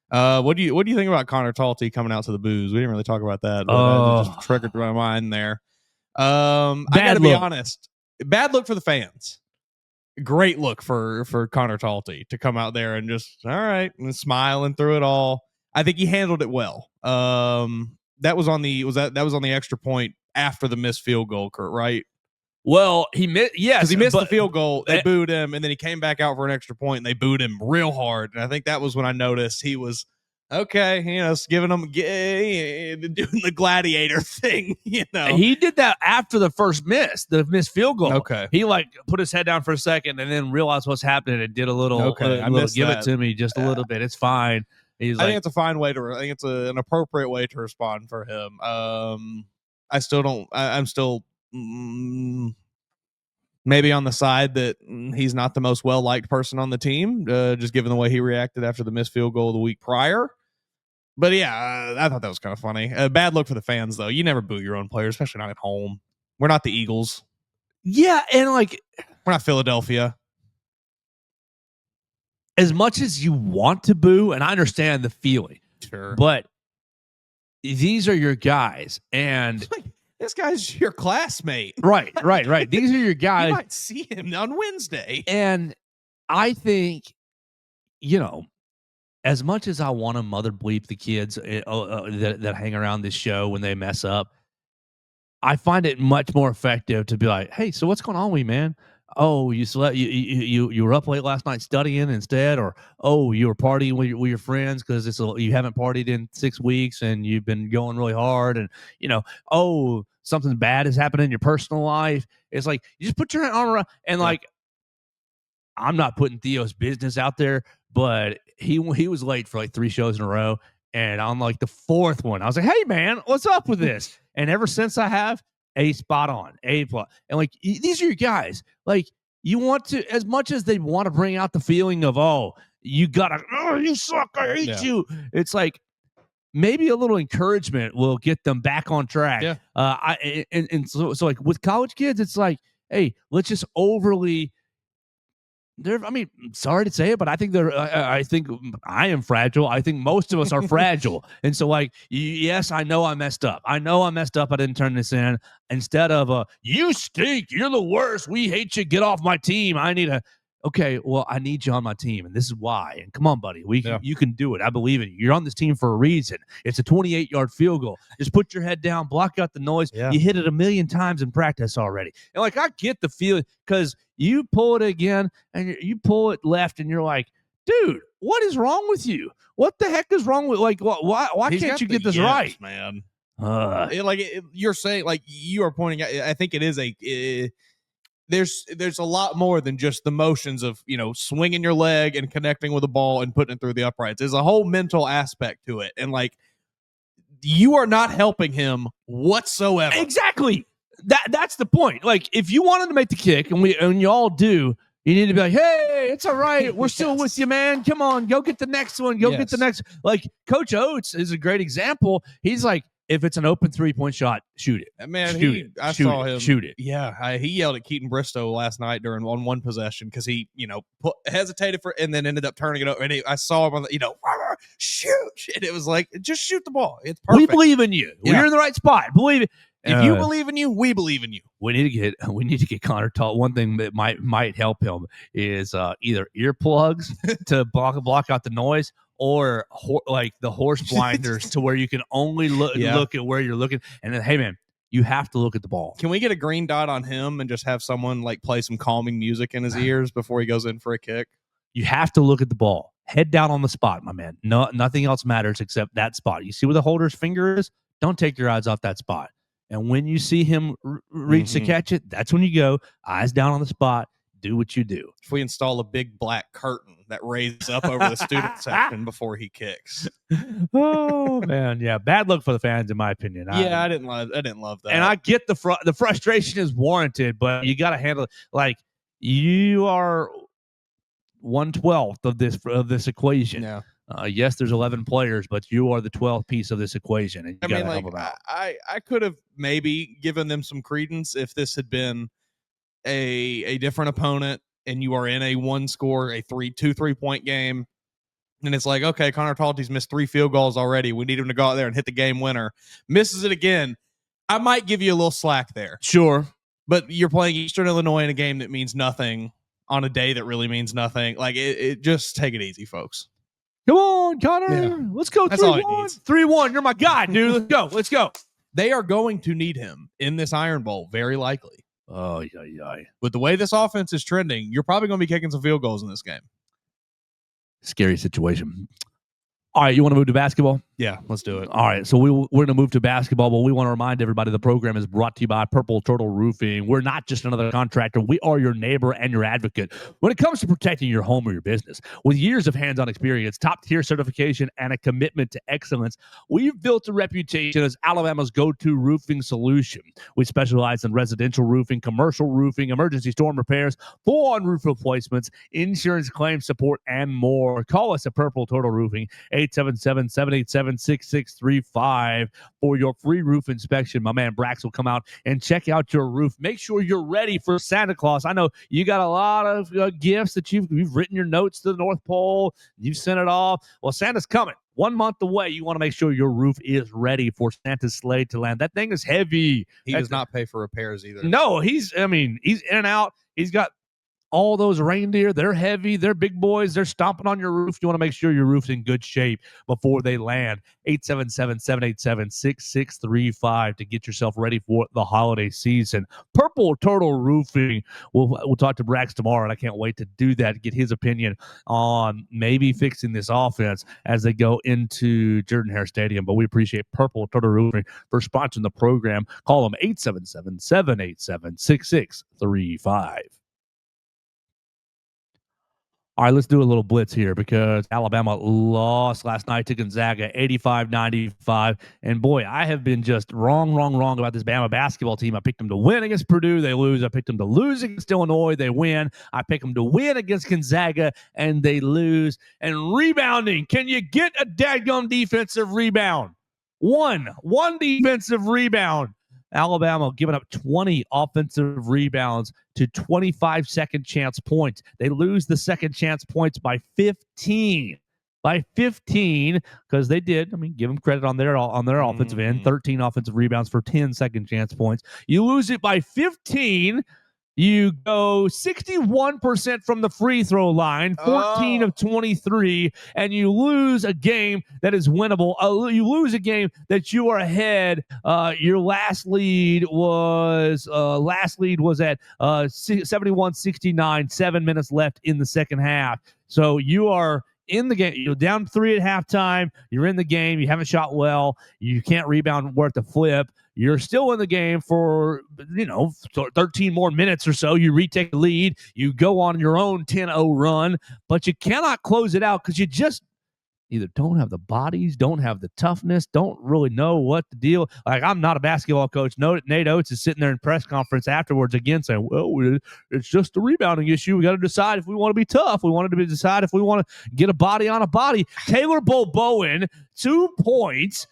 Speaker 3: What do you think about Connor Talty coming out to the booze? We didn't really talk about that, but it just triggered my mind there. I got to be honest. Bad look for the fans. Great look for Connor Talty to come out there and just all right and smiling through it all. I think he handled it well. That was on the extra point after the missed field goal, Kurt, right?
Speaker 2: Well, he missed
Speaker 3: the field goal. They booed him, and then he came back out for an extra point, and they booed him real hard. And I think that was when I noticed he was okay. Giving them doing the gladiator thing.
Speaker 2: He did that after the missed field goal.
Speaker 3: Okay,
Speaker 2: he put his head down for a second, and then realized what's happening and did a little.
Speaker 3: Okay,
Speaker 2: give it to me just a little bit. It's fine.
Speaker 3: I think it's a fine way to. I think it's an appropriate way to respond for him. I still don't. I'm still. Maybe on the side that he's not the most well-liked person on the team, just given the way he reacted after the missed field goal the week prior. But yeah, I thought that was kind of funny. Bad look for the fans, though. You never boo your own players, especially not at home. We're not the Eagles.
Speaker 2: Yeah, and
Speaker 3: we're not Philadelphia.
Speaker 2: As much as you want to boo, and I understand the feeling,
Speaker 3: sure,
Speaker 2: but these are your guys, and
Speaker 3: this guy's your classmate.
Speaker 2: Right. These are your guys.
Speaker 3: You might see him on Wednesday.
Speaker 2: And I think, as much as I want to mother bleep the kids that hang around this show when they mess up, I find it much more effective to be like, "Hey, so what's going on with you, man? Oh, you slept, you were up late last night studying instead, or oh, you were partying with your friends because you haven't partied in 6 weeks and you've been going really hard, and oh, something bad has happened in your personal life." It's like you just put your arm around and
Speaker 3: Yeah.
Speaker 2: like I'm not putting Theo's business out there, but he was late for like 3 shows in a row, and on like the 4th one, I was like, "Hey man, what's up with this?" And ever since I have a spot on, A plus, and like these are your guys. Like you want to, as much as they want to bring out the feeling of, oh, you suck, I hate
Speaker 3: Yeah.
Speaker 2: you. It's like maybe a little encouragement will get them back on track.
Speaker 3: Yeah.
Speaker 2: So like with college kids, it's like, hey, let's just overly I mean, sorry to say it, but I think I think I am fragile. I think most of us are fragile, and so like, yes, I know I messed up. I know I messed up. I didn't turn this in. Instead of you stink, you're the worst. We hate you. Get off my team. Okay, well, I need you on my team, and this is why. And come on, buddy, you can do it. I believe in you. You're on this team for a reason. It's a 28-yard field goal. Just put your head down, block out the noise.
Speaker 3: Yeah.
Speaker 2: You hit it 1,000,000 times in practice already, and like I get the feeling because you pull it again and you pull it left, and you're like, dude, what is wrong with you? What the heck is wrong with why
Speaker 3: He's
Speaker 2: can't
Speaker 3: got
Speaker 2: you
Speaker 3: the
Speaker 2: get this
Speaker 3: yips,
Speaker 2: right,
Speaker 3: man?
Speaker 2: Uh,
Speaker 3: You're saying, like you are pointing out. I think it is there's a lot more than just the motions of swinging your leg and connecting with the ball and putting it through the uprights. There's a whole mental aspect to it, and like you are not helping him whatsoever.
Speaker 2: exactly. That's the point. Like if you wanted to make the kick, and you all do, you need to be like, hey, it's all right. We're still with you, man. Come on, go get the next one. Go get the next. Like Coach Oates is a great example. He's like, if it's an open 3-point shot, shoot it.
Speaker 3: Man, I
Speaker 2: saw
Speaker 3: him
Speaker 2: shoot it.
Speaker 3: Yeah, he yelled at Keaton Bristow last night on one possession because he hesitated for and then ended up turning it over. And I saw him on the shoot, and it was like, just shoot the ball. It's perfect.
Speaker 2: We believe in you.
Speaker 3: Yeah.
Speaker 2: We're in the right spot. Believe it.
Speaker 3: If you believe in you, we believe in you.
Speaker 2: We need to get Connor taught. One thing that might help him is either earplugs to block out the noise, or like the horse blinders to where you can only look at where you're looking. And then, hey man, you have to look at the ball.
Speaker 3: Can we get a green dot on him and just have someone like play some calming music in his ears before he goes in for a kick?
Speaker 2: You have to look at the ball. Head down on the spot, my man. No, nothing else matters except that spot. You see where the holder's finger is? Don't take your eyes off that spot. And when you see him reach to catch it, that's when you go, eyes down on the spot, do what you do.
Speaker 3: If we install a big black curtain that raises up over the student section before he kicks.
Speaker 2: Oh man, yeah, bad luck for the fans in my opinion.
Speaker 3: Yeah, I didn't love that.
Speaker 2: And I get the frustration is warranted, but you got to handle it. Like you are 1/12 of this equation.
Speaker 3: Yeah.
Speaker 2: Yes, there's 11 players, but you are the 12th piece of this equation, and you got to help them out.
Speaker 3: I could have maybe given them some credence if this had been a different opponent, and you are in a 3-point game, and it's like, okay, Connor Talty's missed 3 field goals already. We need him to go out there and hit the game winner. Misses it again. I might give you a little slack there.
Speaker 2: Sure,
Speaker 3: but you're playing Eastern Illinois in a game that means nothing on a day that really means nothing. Like it just take it easy, folks.
Speaker 2: Come on, Connor. Yeah. Let's go.
Speaker 3: That's 3-1.
Speaker 2: 3-1. You're my guy, dude. Let's go. Let's go.
Speaker 3: They are going to need him in this Iron Bowl, very likely.
Speaker 2: Oh, yeah.
Speaker 3: With the way this offense is trending, you're probably going to be kicking some field goals in this game.
Speaker 2: Scary situation. All right, you want to move to basketball?
Speaker 3: Yeah, let's do it.
Speaker 2: All right, so we're going to move to basketball, but we want to remind everybody the program is brought to you by Purple Turtle Roofing. We're not just another contractor. We are your neighbor and your advocate when it comes to protecting your home or your business. With years of hands-on experience, top-tier certification, and a commitment to excellence, we've built a reputation as Alabama's go-to roofing solution. We specialize in residential roofing, commercial roofing, emergency storm repairs, full-on roof replacements, insurance claim support, and more. Call us at Purple Turtle Roofing, 877-787-6635 for your free roof inspection. My man Brax will come out and check out your roof. Make sure you're ready for Santa Claus. I know you got a lot of gifts that you've written your notes to the North Pole. You've sent it off. Well, Santa's coming. 1 month away. You want to make sure your roof is ready for Santa's sleigh to land. That thing is heavy.
Speaker 3: He does not pay for repairs either.
Speaker 2: No, he's in and out. He's got all those reindeer, they're heavy, they're big boys, they're stomping on your roof. You want to make sure your roof's in good shape before they land. 877-787-6635 to get yourself ready for the holiday season. Purple Turtle Roofing. We'll talk to Brax tomorrow, and I can't wait to do that, to get his opinion on maybe fixing this offense as they go into Jordan-Hare Stadium. But we appreciate Purple Turtle Roofing for sponsoring the program. Call them 877-787-6635. All right, let's do a little blitz here because Alabama lost last night to Gonzaga 85-95. And boy, I have been just wrong about this Bama basketball team. I picked them to win against Purdue. They lose. I picked them to lose against Illinois. They win. I picked them to win against Gonzaga, and they lose. And rebounding. Can you get a dadgum defensive rebound? One defensive rebound. Alabama giving up 20 offensive rebounds to 25 second chance points. They lose the second chance points by 15. By 15, because they did. I mean, give them credit on their offensive end. 13 offensive rebounds for 10 second chance points. You lose it by 15. You go 61% from the free throw line, 14 of 23, and you lose a game that is winnable. You lose a game that you are ahead. Your last lead was at 71-69, 7 minutes left in the second half. So you are in the game. You're down 3 at halftime. You're in the game. You haven't shot well. You can't rebound worth a flip. You're still in the game for, 13 more minutes or so. You retake the lead. You go on your own 10-0 run, but you cannot close it out because you just either don't have the bodies, don't have the toughness, don't really know what the deal. Like, I'm not a basketball coach. Nate Oates is sitting there in press conference afterwards again saying, well, it's just a rebounding issue. We got to decide if we want to be tough. We wanted to decide if we want to get a body on a body. Taylor Bowen, 2 points,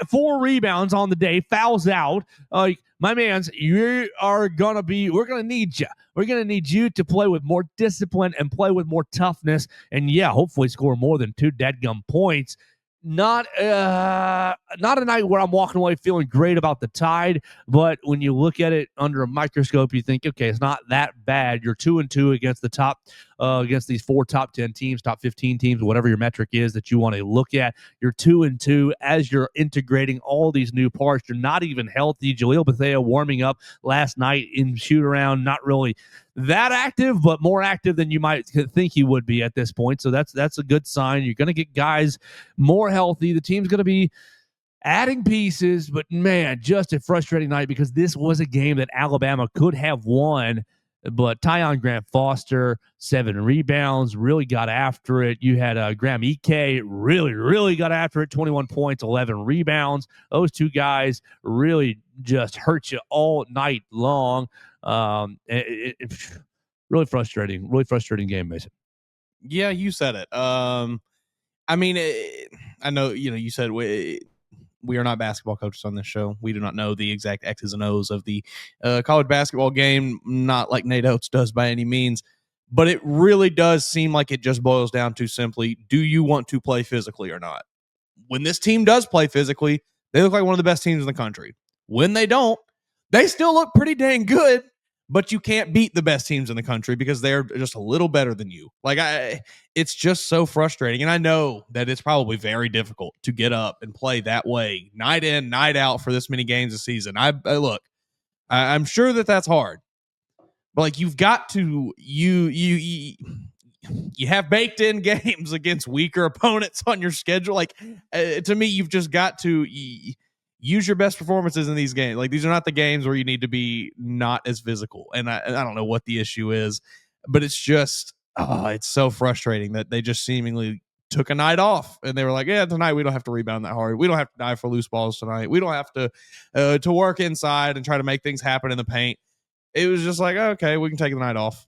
Speaker 2: 4 rebounds on the day, fouls out. My mans, we're going to need you. We're going to need you to play with more discipline and play with more toughness. And yeah, hopefully score more than 2 dadgum points. Not a night where I'm walking away feeling great about the Tide, but when you look at it under a microscope, you think, okay, it's not that bad. You're 2-2 against the against these 4 top 10 teams, top 15 teams, whatever your metric is that you want to look at. You're 2-2 as you're integrating all these new parts. You're not even healthy. Jaleel Bethea warming up last night in shoot around, not really that active, but more active than you might think he would be at this point. So that's a good sign. You're going to get guys more healthy. The team's going to be adding pieces, but man, just a frustrating night because this was a game that Alabama could have won. But Tyon Grant-Foster, 7 rebounds, really got after it. You had Graham Ike, really got after it, 21 points, 11 rebounds. Those 2 guys really just hurt you all night long. Really frustrating game, Mason.
Speaker 3: Yeah, you said it. I mean, I know, you said we are not basketball coaches on this show. We do not know the exact X's and O's of the college basketball game, not like Nate Oates does by any means. But it really does seem like it just boils down to simply, do you want to play physically or not? When this team does play physically, they look like one of the best teams in the country. When they don't, they still look pretty dang good, but you can't beat the best teams in the country because they're just a little better than you. It's just so frustrating. And I know that it's probably very difficult to get up and play that way, night in, night out for this many games a season. I'm sure that that's hard, but you've got to, you have baked in games against weaker opponents on your schedule. To me, you've just got to use your best performances in these games. These are not the games where you need to be not as physical. And I don't know what the issue is, but it's just, it's so frustrating that they just seemingly took a night off and they were like, yeah, tonight we don't have to rebound that hard. We don't have to dive for loose balls tonight. We don't have to work inside and try to make things happen in the paint. It was just like, okay, we can take the night off.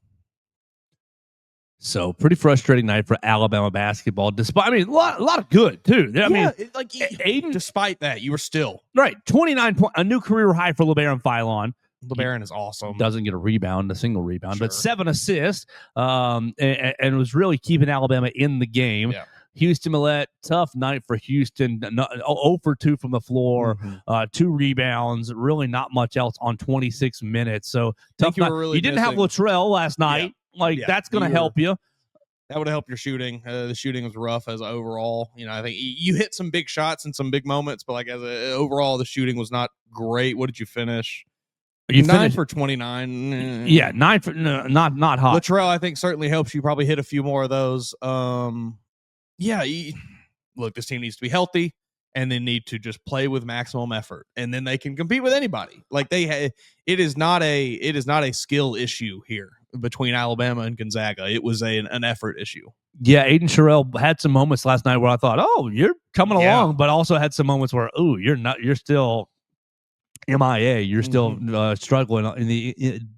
Speaker 2: So pretty frustrating night for Alabama basketball. Despite, a lot of good too.
Speaker 3: Aiden, despite that, you were still
Speaker 2: right. 29 points, a new career high for LeBaron Philon.
Speaker 3: LeBaron is awesome.
Speaker 2: Doesn't get a single rebound,
Speaker 3: sure.
Speaker 2: but 7 assists, and was really keeping Alabama in the game.
Speaker 3: Yeah.
Speaker 2: Houston Millette, tough night for Houston. 0 for 2 from the floor, 2 rebounds, really not much else on 26 minutes. So tough night. You didn't have Latrell last night. That's going to help you.
Speaker 3: That would have helped your shooting. The shooting was rough as overall. I think you hit some big shots in some big moments, but overall, the shooting was not great. What did you finish? You 9 for 29.
Speaker 2: Yeah, 9 for not hot.
Speaker 3: Latrell, I think, certainly helps you probably hit a few more of those. Look, this team needs to be healthy, and they need to just play with maximum effort, and then they can compete with anybody. It is not a skill issue here between Alabama and Gonzaga. It was an effort issue.
Speaker 2: Yeah, Aiden Sherrill had some moments last night where I thought, oh, you're coming along, but also had some moments where, oh, you're still MIA. You're still struggling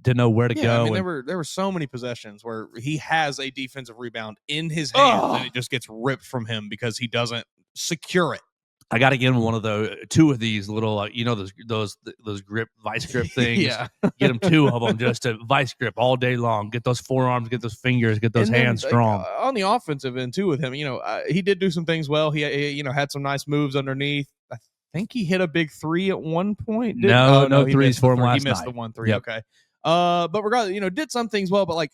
Speaker 2: to know where to go.
Speaker 3: I mean, there were so many possessions where he has a defensive rebound in his hands and it just gets ripped from him because he doesn't secure it.
Speaker 2: I got to get him one of two of these little, those grip vice grip things.
Speaker 3: Yeah,
Speaker 2: get him 2 of them just to vice grip all day long. Get those forearms, get those fingers, get those hands strong.
Speaker 3: On the offensive end too, with him, he did do some things well. He had some nice moves underneath. I think he hit a big 3 at one point.
Speaker 2: No threes for him last night.
Speaker 3: He missed the 1 3. Yep. Okay, but regardless, did some things well. But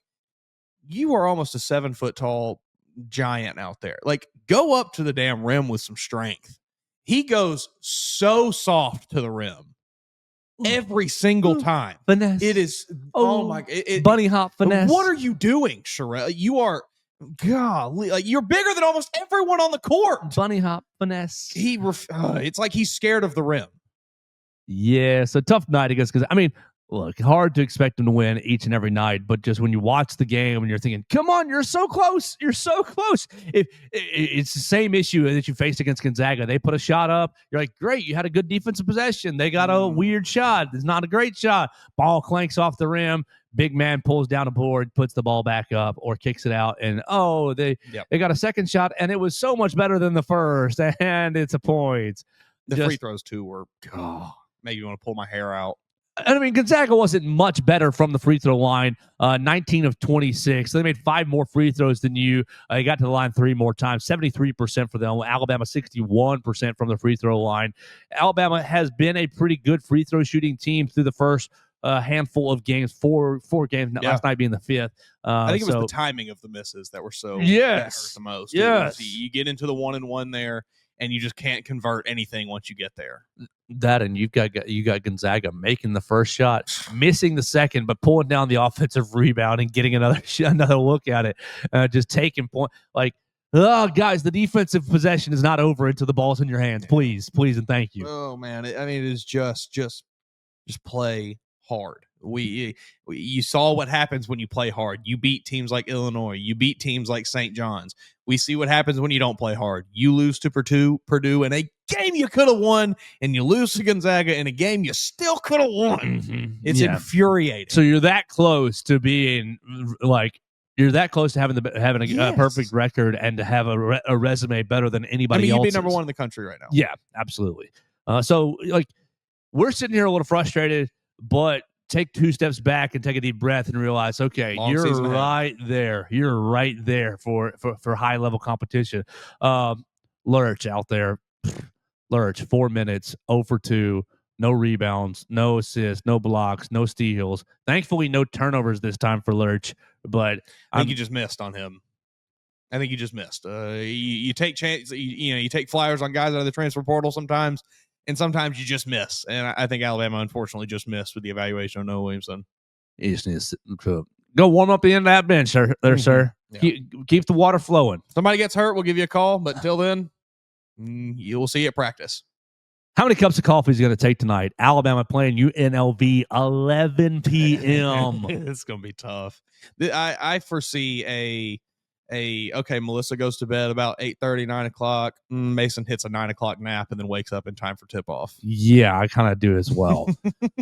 Speaker 3: you are almost a 7 foot tall giant out there. Go up to the damn rim with some strength. He goes so soft to the rim every single time.
Speaker 2: Finesse.
Speaker 3: It is, my God.
Speaker 2: Bunny hop finesse.
Speaker 3: What are you doing, Sherrill? You are, golly, you're bigger than almost everyone on the court.
Speaker 2: Bunny hop finesse.
Speaker 3: It's like he's scared of the rim.
Speaker 2: Yeah, so tough night, I guess, because, look, hard to expect them to win each and every night, but just when you watch the game and you're thinking, come on, you're so close. You're so close. It's the same issue that you faced against Gonzaga. They put a shot up. You're like, great, you had a good defensive possession. They got a weird shot. It's not a great shot. Ball clanks off the rim. Big man pulls down a board, puts the ball back up, or kicks it out. And, they got a second shot, and it was so much better than the first, and it's a point.
Speaker 3: The free throws, too, were, maybe you want to pull my hair out.
Speaker 2: Gonzaga wasn't much better from the free throw line, 19 of 26. So they made 5 more free throws than you. They got to the line 3 more times, 73% for them. Alabama, 61% from the free throw line. Alabama has been a pretty good free throw shooting team through the first handful of games, four games, last night being the 5th.
Speaker 3: I think it was the timing of the misses that were that hurt the most.
Speaker 2: Yes.
Speaker 3: You get into the 1-and-1 there, and you just can't convert anything once you get there.
Speaker 2: That, and you got Gonzaga making the first shot, missing the second, but pulling down the offensive rebound and getting another look at it, just taking point. Guys, the defensive possession is not over until the ball's in your hands. Please, and thank you.
Speaker 3: Oh man, it is just play hard. You saw what happens when you play hard. You beat teams like Illinois. You beat teams like St. John's. We see what happens when you don't play hard. You lose to Purdue in a game you could have won, and you lose to Gonzaga in a game you still could have won.
Speaker 2: Mm-hmm.
Speaker 3: It's infuriating.
Speaker 2: So you're that close to being you're that close to having a perfect record and to have a resume better than anybody else.
Speaker 3: You'd be number 1 in the country right now.
Speaker 2: Yeah, absolutely. So we're sitting here a little frustrated, but take 2 steps back and take a deep breath and realize, okay, you're right there. You're right there for high level competition. Lurch out there. Lurch, 4 minutes, 0 for 2, no rebounds, no assists, no blocks, no steals. Thankfully, no turnovers this time for Lurch. But
Speaker 3: I think you just missed on him. I think you just missed. You take chance. You take flyers on guys out of the transfer portal sometimes. And sometimes you just miss. And I think Alabama, unfortunately, just missed with the evaluation of Noah Williamson.
Speaker 2: You just need to go warm up the end of that bench sir. Yeah. Keep the water flowing.
Speaker 3: If somebody gets hurt, we'll give you a call. But until then, you'll see at practice.
Speaker 2: How many cups of coffee is he going to take tonight? Alabama playing UNLV, 11 p.m.
Speaker 3: It's going to be tough. I foresee okay, Melissa goes to bed about 8:30, 9 o'clock. Mason hits a 9 o'clock nap and then wakes up in time for tip-off.
Speaker 2: Yeah, I kind of do as well.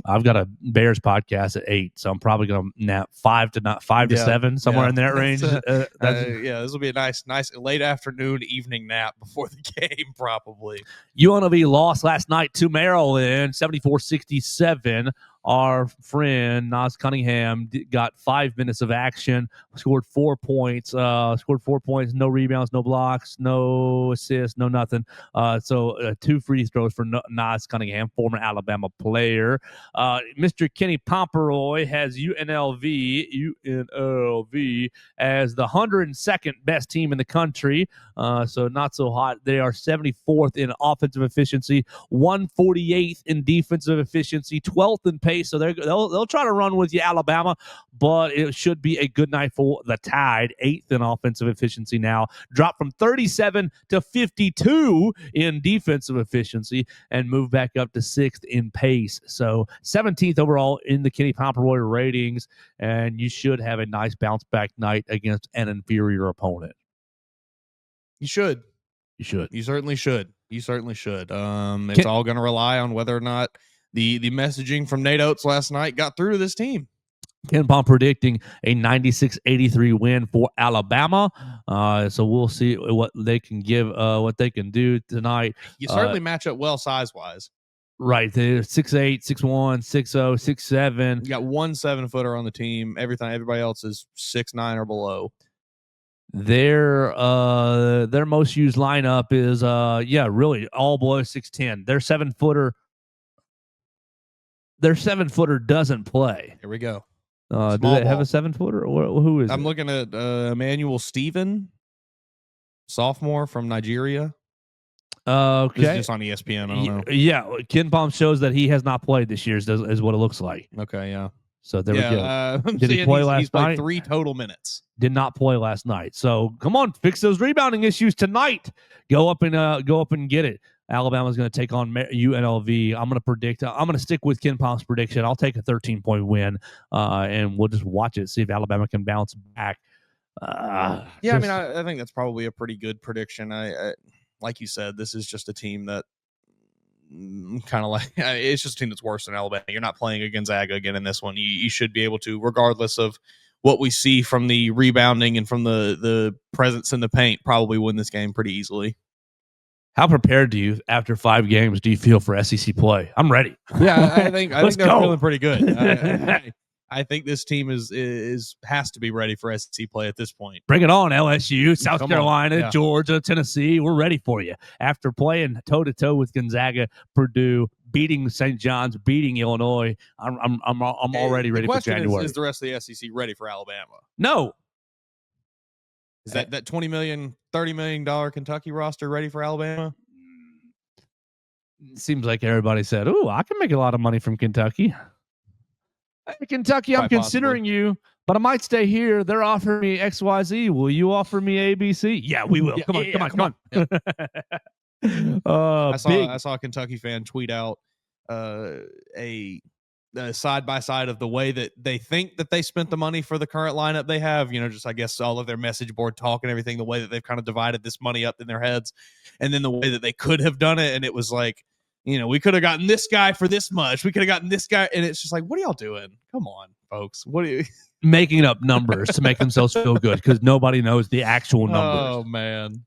Speaker 2: I've got a Bears podcast at 8, so I'm probably going to nap 5 to 7, somewhere in that range.
Speaker 3: This will be a nice late afternoon, evening nap before the game, probably.
Speaker 2: UNLV lost last night to Maryland, 74-67. Our friend Nas Cunningham got 5 minutes of action, scored 4 points. scored 4 points, no rebounds, no blocks, no assists, no nothing. So 2 free throws for Nas Cunningham, former Alabama player. Mr. Kenny Pomeroy has UNLV as the 102nd best team in the country. So not so hot. They are 74th in offensive efficiency, 148th in defensive efficiency, 12th in pace. So they'll try to run with you, Alabama, but it should be a good night for the Tide. 8th in offensive efficiency now, dropped from 37 to 52 in defensive efficiency, and moved back up to 6th in pace. So 17th overall in the Kenny Pomeroy ratings, and you should have a nice bounce back night against an inferior opponent.
Speaker 3: You should.
Speaker 2: You should.
Speaker 3: You certainly should. You certainly should. It's all going to rely on whether or not the messaging from Nate Oates last night got through to this team.
Speaker 2: Ken Palm predicting a 96-83 win for Alabama. So we'll see what they can give, what they can do tonight.
Speaker 3: You certainly match up well size-wise.
Speaker 2: Right. They're 6'8", 6'1", 6'0", 6'7".
Speaker 3: You got 1 7-footer on the team. Everybody else is 6'9" or below.
Speaker 2: Their most used lineup is really all below 6'10". Their 7-footer doesn't play.
Speaker 3: Here we go.
Speaker 2: Do they have a 7-footer? Or who is
Speaker 3: I'm
Speaker 2: it?
Speaker 3: looking at Emmanuel Stephen, sophomore from Nigeria.
Speaker 2: Okay.
Speaker 3: This is just on ESPN. I don't know.
Speaker 2: Yeah, Ken Palm shows that he has not played this year, is what it looks like.
Speaker 3: Okay, yeah.
Speaker 2: So there we go.
Speaker 3: Did he play last night? He's played 3
Speaker 2: 3
Speaker 3: total minutes.
Speaker 2: Did not play last night. So come on, fix those rebounding issues tonight. Go up and get it. Alabama's going to take on UNLV. I'm going to stick with Ken Palm's prediction. I'll take a 13-point win, and we'll just watch it, see if Alabama can bounce back.
Speaker 3: I think that's probably a pretty good prediction. I like you said, this is just a team that kind of like it's just a team that's worse than Alabama. You're not playing a Gonzaga again in this one. You should be able to, regardless of what we see from the rebounding and from the presence in the paint, probably win this game pretty easily.
Speaker 2: How prepared after 5 games do you feel for SEC play? I'm ready.
Speaker 3: Yeah, I think they're feeling pretty good.
Speaker 2: I
Speaker 3: think this team has to be ready for SEC play at this point.
Speaker 2: Bring it on, LSU, South Carolina,
Speaker 3: yeah.
Speaker 2: Georgia, Tennessee. We're ready for you. After playing toe-to-toe with Gonzaga, Purdue, beating St. John's, beating Illinois, I'm already ready for January.
Speaker 3: Is the rest of the SEC ready for Alabama?
Speaker 2: No.
Speaker 3: Is that $20 million, $30 million Kentucky roster ready for Alabama?
Speaker 2: Seems like everybody said, "Ooh, I can make a lot of money from Kentucky." Hey, Kentucky,
Speaker 3: Quite
Speaker 2: I'm considering you, but I might stay here. They're offering me XYZ. Will you offer me ABC? Yeah, we will. Come on.
Speaker 3: Yep. I
Speaker 2: I
Speaker 3: saw a Kentucky fan tweet out a side by side of the way that they think that they spent the money for the current lineup they have. Just I guess all of their message board talk and everything. The way that they've kind of divided this money up in their heads, and then the way that they could have done it, and it was like, we could have gotten this guy for this much. We could have gotten this guy. And it's just like, what are y'all doing? Come on, folks. What are you
Speaker 2: making up numbers to make themselves feel good because nobody knows the actual numbers.
Speaker 3: Oh, man.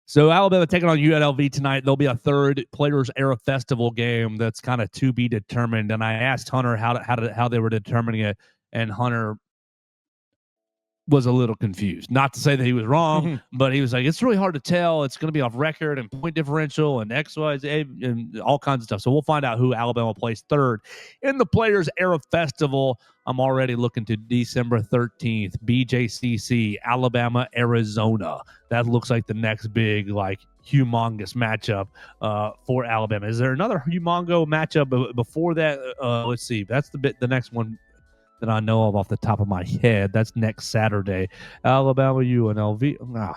Speaker 2: So Alabama taking on UNLV tonight. There'll be a third Players Era Festival game that's kind of to be determined. And I asked Hunter how they were determining it, and Hunter was a little confused. Not to say that he was wrong, but he was like, it's really hard to tell. It's going to be off record and point differential and X, Y, Z, and all kinds of stuff. So we'll find out who Alabama plays third in the Players Era Festival. I'm already looking to December 13th, BJCC, Alabama, Arizona. That looks like the next big, humongous matchup for Alabama. Is there another humongo matchup before that? Let's see. That's the next one that I know of off the top of my head. That's next Saturday. Alabama, UNLV.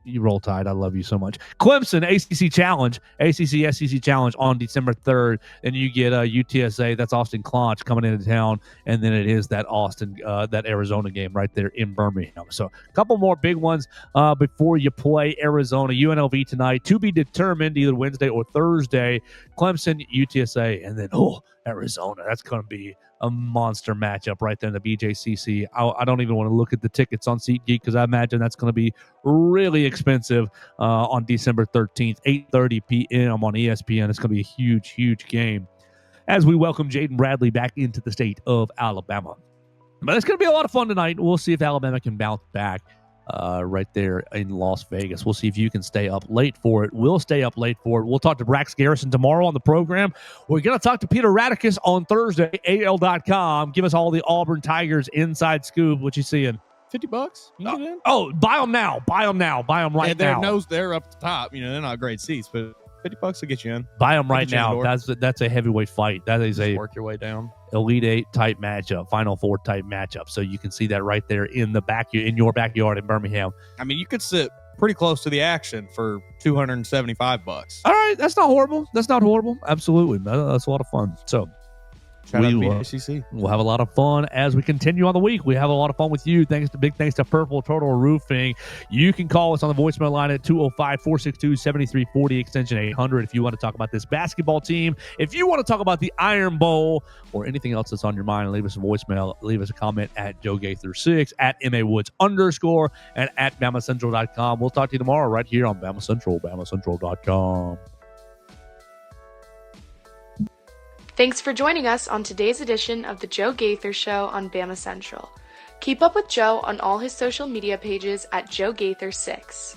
Speaker 2: You roll Tide. I love you so much. Clemson, ACC Challenge, ACC SEC Challenge on December 3rd. And you get UTSA. That's Austin Claunch coming into town. And then it is that that Arizona game right there in Birmingham. So a couple more big ones before you play Arizona. UNLV tonight to be determined either Wednesday or Thursday. Clemson, UTSA, and then Arizona. That's going to be a monster matchup right there in the BJCC. I don't even want to look at the tickets on SeatGeek because I imagine that's going to be really expensive on December 13th, 8:30 p.m. on ESPN. It's going to be a huge, huge game as we welcome Jaden Bradley back into the state of Alabama. But it's going to be a lot of fun tonight. We'll see if Alabama can bounce back. right there in Las Vegas. We'll see if you can stay up late for it. We'll stay up late for it. We'll talk to Brax Garrison tomorrow on the program. We're going to talk to Peter Radicus on Thursday, AL.com. Give us all the Auburn Tigers inside scoop. What you seeing?
Speaker 3: $50. You can get in.
Speaker 2: Oh, buy them now. Buy them now. Buy them right now.
Speaker 3: They're up the top. They're not great seats, but $50 will get you in.
Speaker 2: Buy them right now. That's a heavyweight fight. That is
Speaker 3: Just work your way down.
Speaker 2: Elite Eight type matchup, Final Four type matchup. So you can see that right there in your backyard in Birmingham.
Speaker 3: You could sit pretty close to the action for $275.
Speaker 2: All right, that's not horrible. Absolutely, that's a lot of fun. So.
Speaker 3: Shout out to BACC.
Speaker 2: We'll have a lot of fun as we continue on the week. We have a lot of fun with you. Big thanks to Purple Turtle Roofing. You can call us on the voicemail line at 205-462-7340, extension 800 if you want to talk about this basketball team. If you want to talk about the Iron Bowl or anything else that's on your mind, leave us a voicemail. Leave us a comment at Joe Gaither 6, at MAWoods_, and at BamaCentral.com. We'll talk to you tomorrow right here on Bama Central, BamaCentral.com.
Speaker 1: Thanks for joining us on today's edition of the Joe Gaither Show on Bama Central. Keep up with Joe on all his social media pages at Joe Gaither 6.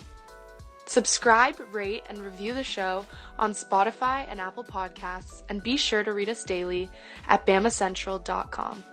Speaker 1: Subscribe, rate, and review the show on Spotify and Apple Podcasts, and be sure to read us daily at BamaCentral.com.